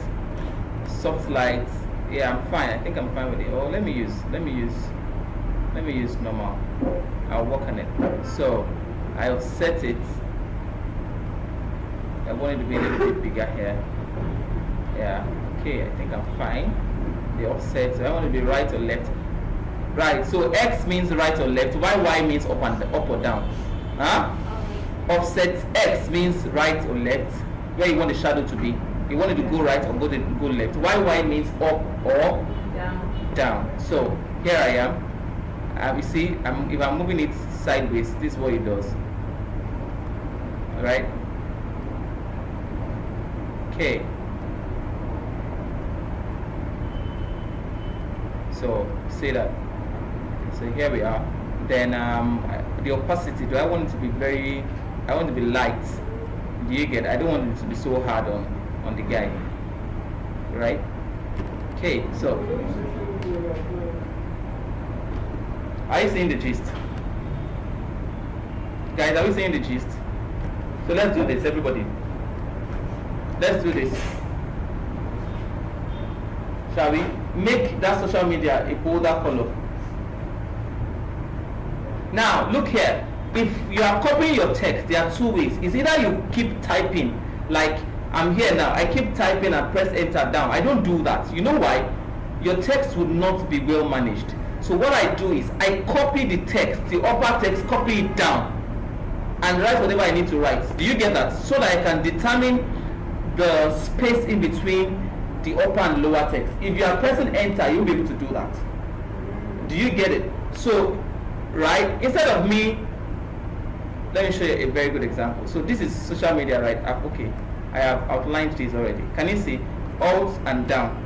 Soft light. Yeah, I'm fine. I think I'm fine with it. Oh, let me use normal. I'll work on it. So I'll set it. I want it to be a little bit bigger here. Yeah. Okay, I think I'm fine. The offset. So I want to be right or left. Right. So X means right or left. Y means up or down. Offset X means right or left. Where you want the shadow to be. You want it to go right or go left. Y means up or down. So here I am. You see, if I'm moving it sideways, this is what it does. All right. Okay. So see that. So here we are. Then the opacity. Do I want it to be very? I want it to be light. Do you get? I don't want it to be so hard on the guy. Right? Okay. So are you seeing the gist? Guys, are we seeing the gist? So let's do this, everybody. Let's do this. Shall we? Make that social media a bolder color. Now, look here. If you are copying your text, there are two ways. It's either you keep typing, like I'm here now, I keep typing and press enter down. I don't do that. You know why? Your text would not be well managed. So what I do is I copy the text, the upper text, copy it down, and write whatever I need to write. Do you get that? So that I can determine the space in between the upper and lower text. If you are pressing enter, you'll be able to do that. Do you get it? So, right, instead of me, let me show you a very good example. So this is social media, right? Okay, I have outlined this already. Can you see? Alt and down.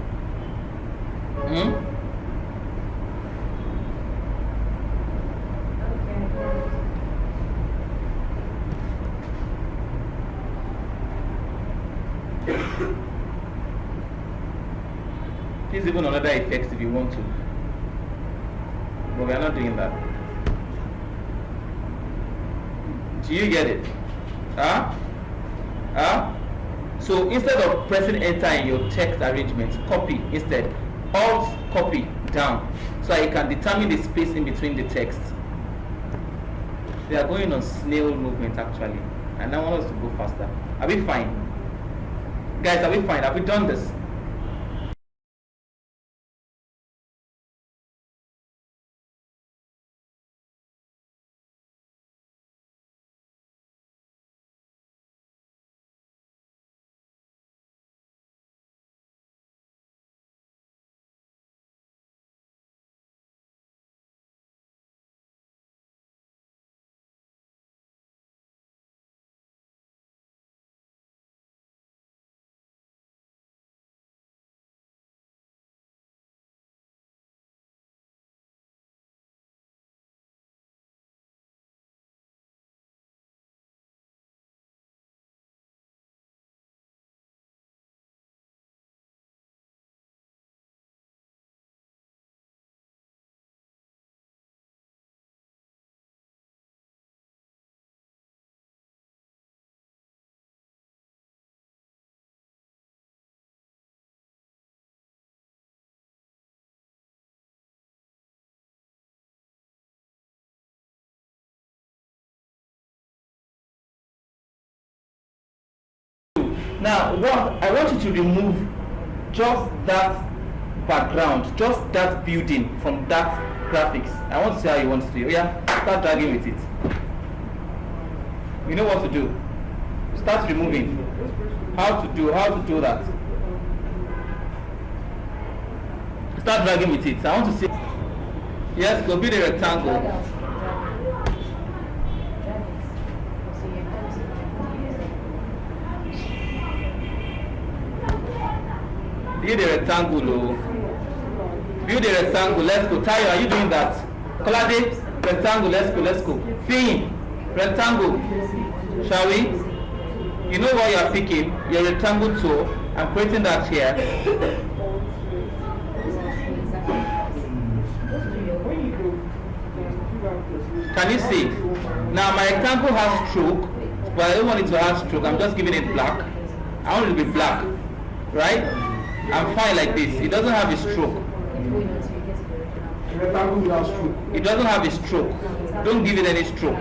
There's even another effect if you want to. But we are not doing that. Do you get it? Huh? Huh? So instead of pressing enter in your text arrangement, copy instead. Alt copy down so I can determine the space in between the text. They are going on snail movement actually, and I want us to go faster. Are we fine? Guys, are we fine? Have we done this? Now, what I want you to remove just that background, just that building from that graphics. I want to see how you want to do it. Yeah, start dragging with it. You know what to do. Start removing. How to do that. Start dragging with it. I want to see. Yes, go build a rectangle. Build a rectangle, oh. Build a rectangle, let's go. Tayo, are you doing that? Kolade, rectangle, let's go. Fee, rectangle. Shall we? You know what you are picking? Your rectangle tool. I'm creating that here. Can you see? Now my rectangle has stroke, but I don't want it to have stroke. I'm just giving it black. I want it to be black, right? I'm fine like this. It doesn't have a stroke. It doesn't have a stroke. Don't give it any stroke.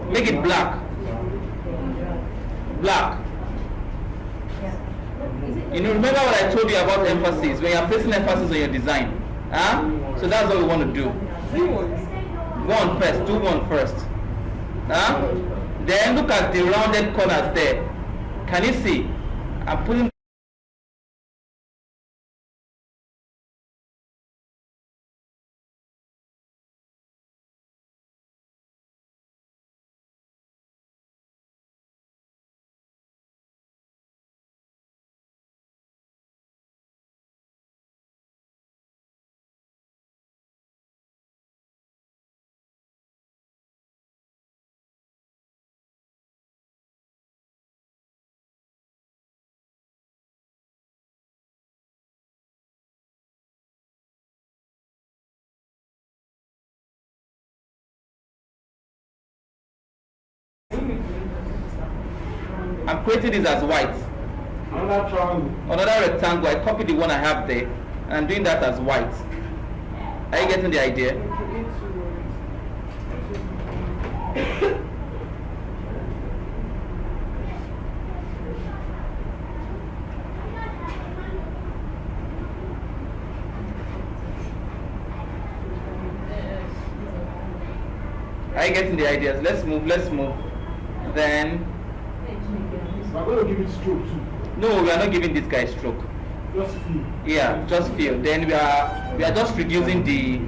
Make it black. Black. You know, remember what I told you about emphasis? When you're placing emphasis on your design. Huh? So that's what we want to do. One first. Do one first. Huh? Then look at the rounded corners there. Can you see? I'm putting I'm creating this as white.
Another triangle.
Another rectangle. I copied the one I have there, and I'm doing that as white. Are you getting the idea? Are you getting the ideas? Let's move. Then.
I'm going to give it stroke too.
No, we are not giving this guy stroke.
Just feel.
Yeah, just feel. Then we are just reducing the.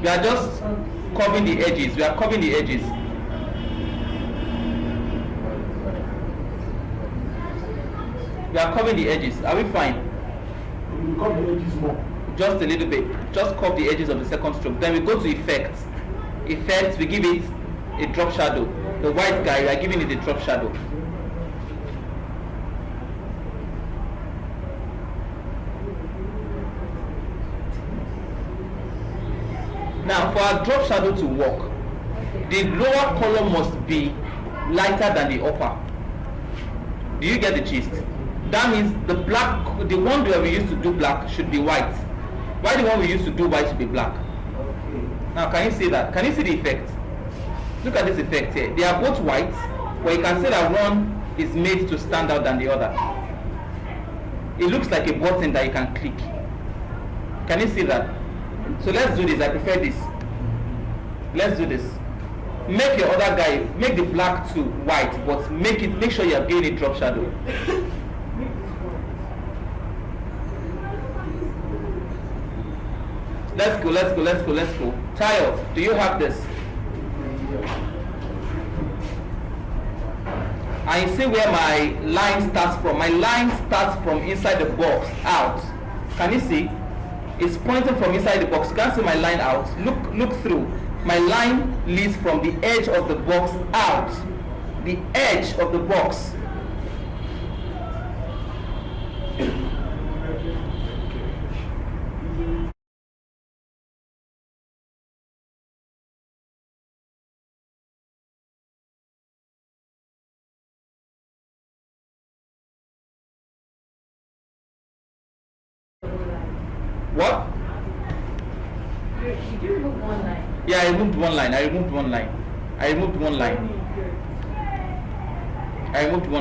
We are just covering the edges. We are covering the edges. We are covering the edges. Are we fine?
We will cover the edges more.
Just a little bit. Just curve the edges of the second stroke. Then we go to effects. Effects, we give it a drop shadow. The white guy, we are giving it a drop shadow. Now, for our drop shadow to work, the lower color must be lighter than the upper. Do you get the gist? That means the black, the one that we used to do black should be white. Why the one we used to do white should be black?
Okay.
Now, can you see that? Can you see the effect? Look at this effect here. They are both white, but you can see that one is made to stand out than the other. It looks like a button that you can click. Can you see that? So let's do this. I prefer this. Let's do this. Make your other guy, make the black to white, but make sure you are giving a drop shadow. Let's go. Tayo, do you have this? And you see where my line starts from? My line starts from inside the box out. Can you see? It's pointing from inside the box. You can't see my line out. Look through. My line leads from the edge of the box out. The edge of the box. What?
Did you remove one line?
Yeah, I removed one line. I removed one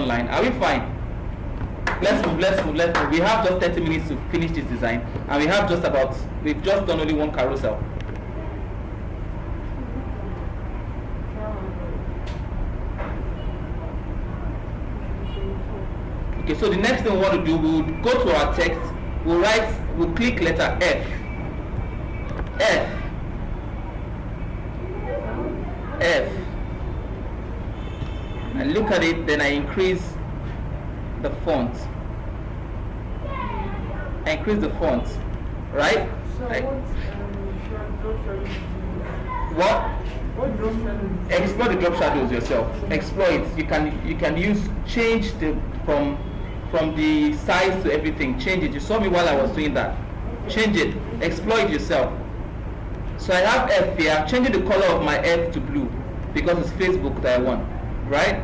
line. Are we fine? Let's move. We have just 30 minutes to finish this design, and we've just done only one carousel. Okay, so the next thing we want to do, we'll go to our text, we'll click letter F. And look at it, then I increase the font. Right?
So
Right.
what drop shadow?
Explore the drop shadows yourself. Explore it. You can change from the size to everything. Change it. You saw me while I was doing that. Change it. Explore it yourself. So I have F here. I'm changing the color of my F to blue because it's Facebook that I want. Right?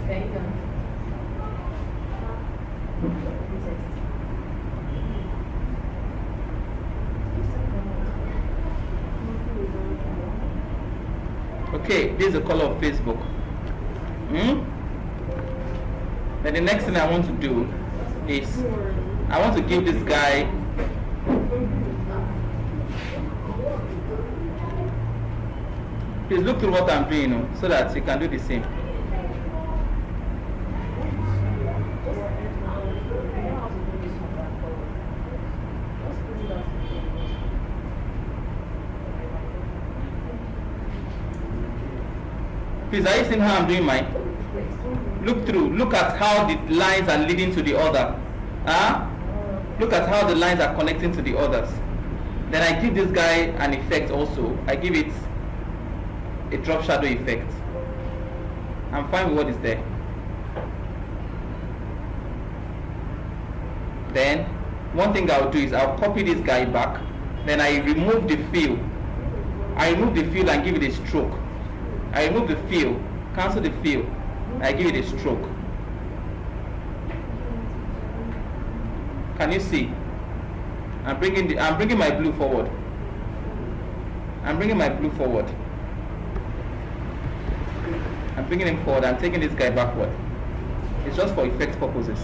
There you go.
Okay, this is the color of Facebook. Then the next thing I want to do is I want to give this guy please look through what I'm doing, so that you can do the same. Please, are you seeing how I'm doing mine? Look through. Look at how the lines are leading to the other. Look at how the lines are connecting to the others. Then I give this guy an effect also. I give it a drop shadow effect. I'm fine with what is there. Then one thing I'll do is I'll copy this guy back. Then I remove the fill. I remove the fill and give it a stroke. I remove the fill, cancel the fill. I give it a stroke. Can you see? I'm bringing my blue forward. I'm bringing him forward. I'm taking this guy backward. It's just for effect purposes.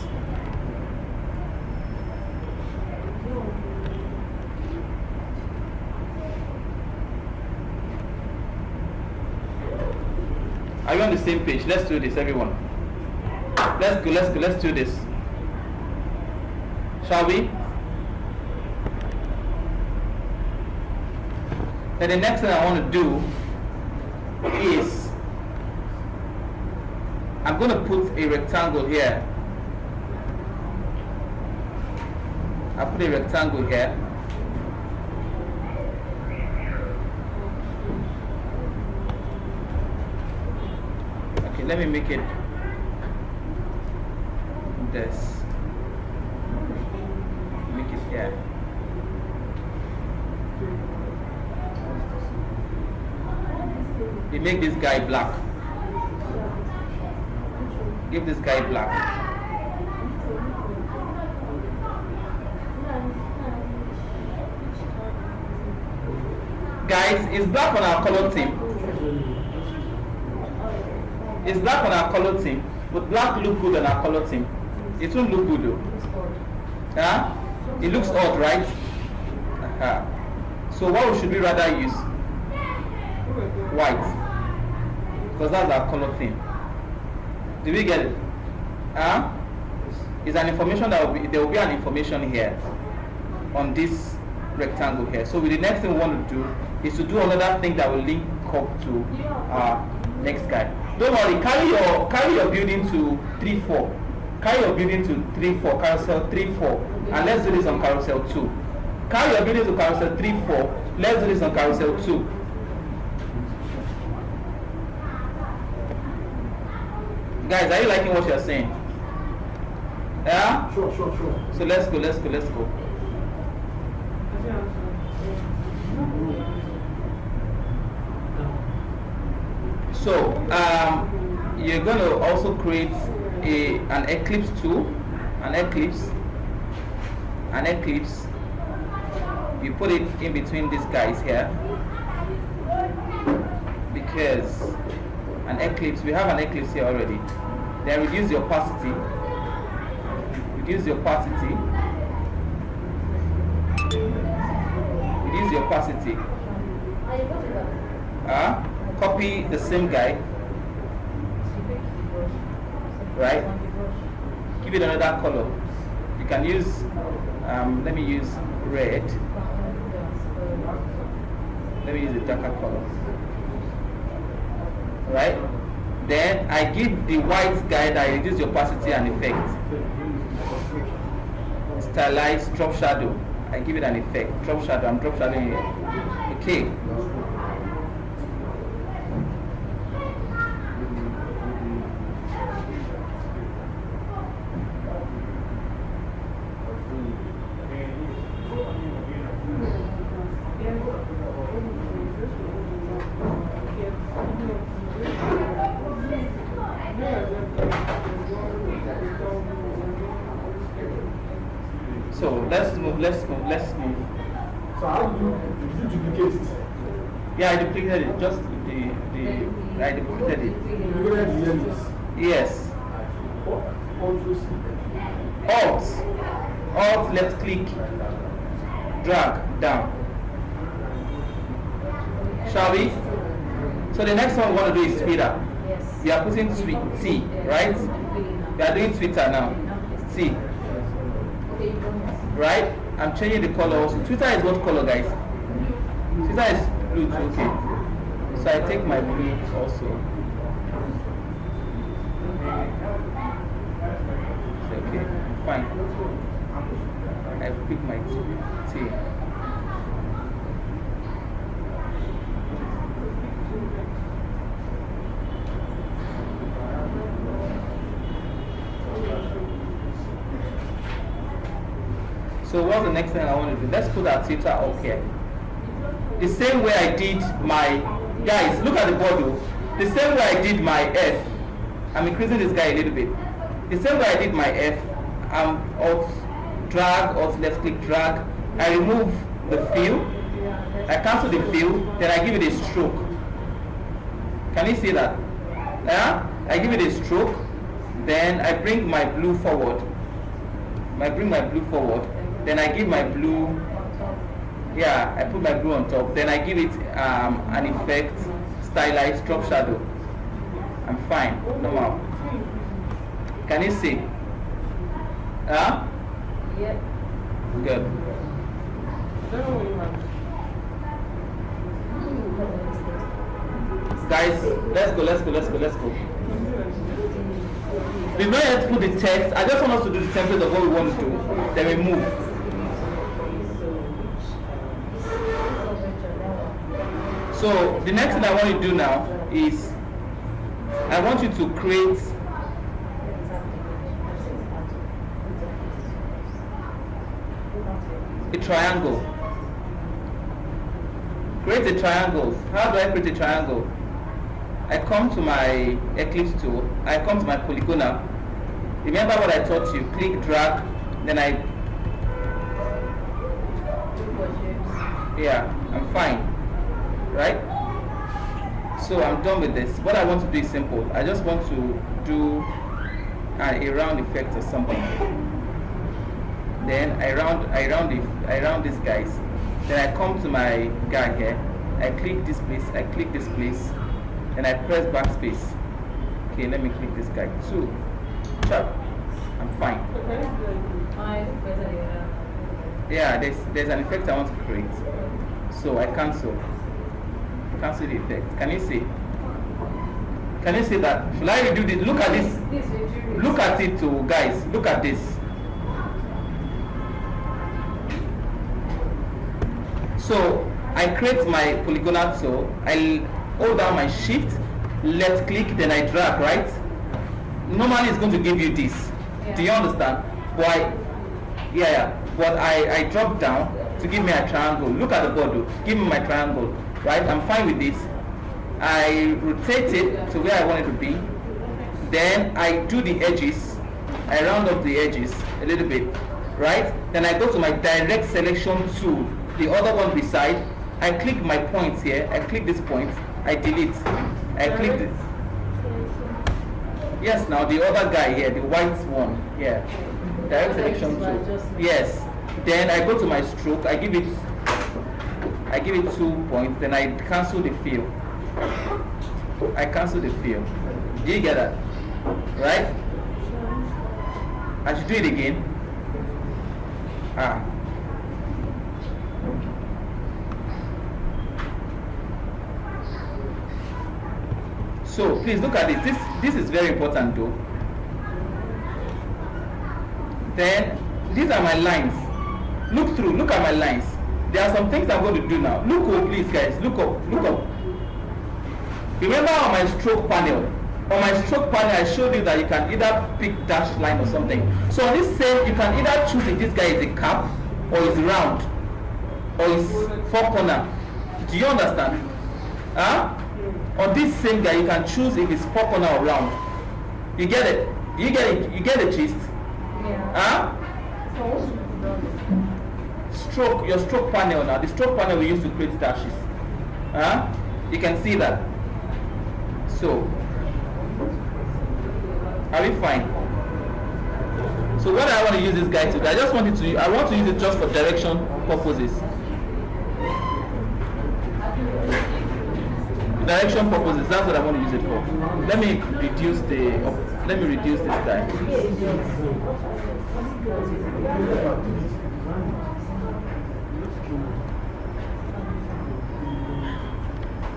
Are you on the same page? Let's do this, everyone. Let's do this. Shall we? Then the next thing I want to do is I'm going to put a rectangle here. I put a rectangle here. Okay, let me make it this. Yeah. You make this guy black. Give this guy black. Guys, it's black on our color team. It's black on our color team. But black look good on our color team. It won't look good though. Huh? It looks odd, right? So what should we rather use? White. Because that's our color theme. Did we get it? Huh? It's an information that there will be an information here on this rectangle here. So the next thing we want to do is to do another thing that will link up to our next guy. Don't worry, carry your building to 3-4. Carry your building to 3-4, carousel 3-4, and let's do this on carousel 2. Carry your building to carousel 3-4, let's do this on carousel 2. Guys, are you liking what you're saying? Yeah?
Sure.
So let's go. So you're going to also create an eclipse tool, an eclipse. You put it in between these guys here, because an eclipse, we have an eclipse here already. Then reduce the opacity. Reduce the opacity. Copy the same guy. Right? Give it another color. You can use, let me use red. Let me use a darker color. Right? Then I give the white guy that reduce the opacity and effect. Stylize drop shadow. I give it an effect. Drop shadow. I'm drop shadowing here. Okay. So let's move.
So how do you duplicate it?
Yeah, I duplicated it. Just I duplicated it.
Where the end is?
Yes. Alt, left click, drag down. Shall we? So the next one we want to do is Twitter.
Yes.
We are putting T, right? We are doing Twitter now. T. Right? I'm changing the color also. Twitter is what color, guys? Twitter is blue, okay. So I take my blue also. Okay, fine. I pick my T. So what's the next thing I want to do? Let's put our Twitter up here. The same way I did my, guys, look at the border. The same way I did my F. I'm increasing this guy a little bit. The same way I did my F, alt drag, alt left click drag. I remove the fill. I cancel the fill, then I give it a stroke. Can you see that? Yeah? I give it a stroke, then I bring my blue forward. I bring my blue forward. Then I give my blue, I put my blue on top. Then I give it an effect, stylized drop shadow. I'm fine, normal. Can you see? Huh?
Yeah.
Good. Guys, let's go. We've not yet put the text. I just want us to do the template of what we want to do. Then we move. So the next thing I want you to do now is I want you to create a triangle. Create a triangle. How do I create a triangle? I come to my Eclipse tool. I come to my polygonal. Remember what I taught you? Click, drag, then I'm fine. Right? So I'm done with this. What I want to do is simple. I just want to do a round effect or something. Then I round these guys. Then I come to my guy here. I click this place. I click this place. Then I press backspace. Okay, let me click this guy. 2. Sharp. I'm fine. Yeah, there's an effect I want to create. So I cancel the effect. Can you see? Can you see that? Shall I redo this? Look at this. Look at it too, guys. Look at this. So I create my polygonal tool. I hold down my shift, left click, then I drag, right? Normally it's going to give you this.
Yeah.
Do you understand? But but I drop down to give me a triangle. Look at the board, give me my triangle, right? I'm fine with this. I rotate it to where I want it to be. Then I do the edges. I round up the edges a little bit, right? Then I go to my direct selection tool, the other one beside. I click my points here. I click this point. I delete. I click this. Yes, now the other guy here, the white one. Yeah. Direct selection tool. Yes. Then I go to my stroke. I give it 2 points. Then I cancel the fill. I cancel the fill. Do you get that? Right? I should do it again. So please look at this. This is very important though. Then these are my lines. Look through. Look at my lines. There are some things I'm going to do now. Look up, please, guys. Look up. Look up. Remember on my stroke panel. On my stroke panel, I showed you that you can either pick dashed line or something. So on this same, you can either choose if this guy is a cap, or is round, or is 4 corner. Do you understand? On this same guy, you can choose if it's 4 corner or round. You get it? You get it? You get the gist?
Yeah.
Stroke, your stroke panel now. The stroke panel we use to create dashes. You can see that. So, are we fine? So what I want to use this guy to do, I want to use it just for direction purposes. Direction purposes, that's what I want to use it for. Let me reduce this guy.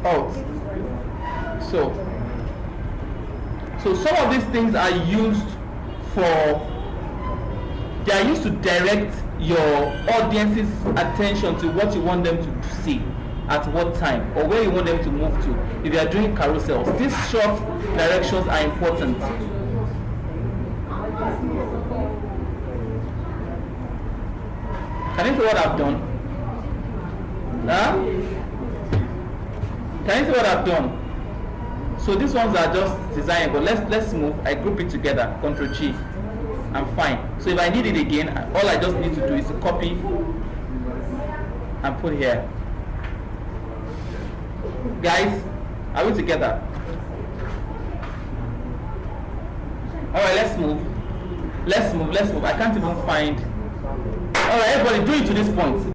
Alt. So some of these things are used to direct your audience's attention to what you want them to see at what time, or where you want them to move to. If you are doing carousels, these short directions are important. Can you see what I've done? Can you see what I've done? So these ones are just designed, but let's move. I group it together, Ctrl G. I'm fine. So if I need it again, all I just need to do is to copy and put here. Guys, are we together? Alright, let's move. Let's move. I can't even find. Alright, everybody, do it to this point.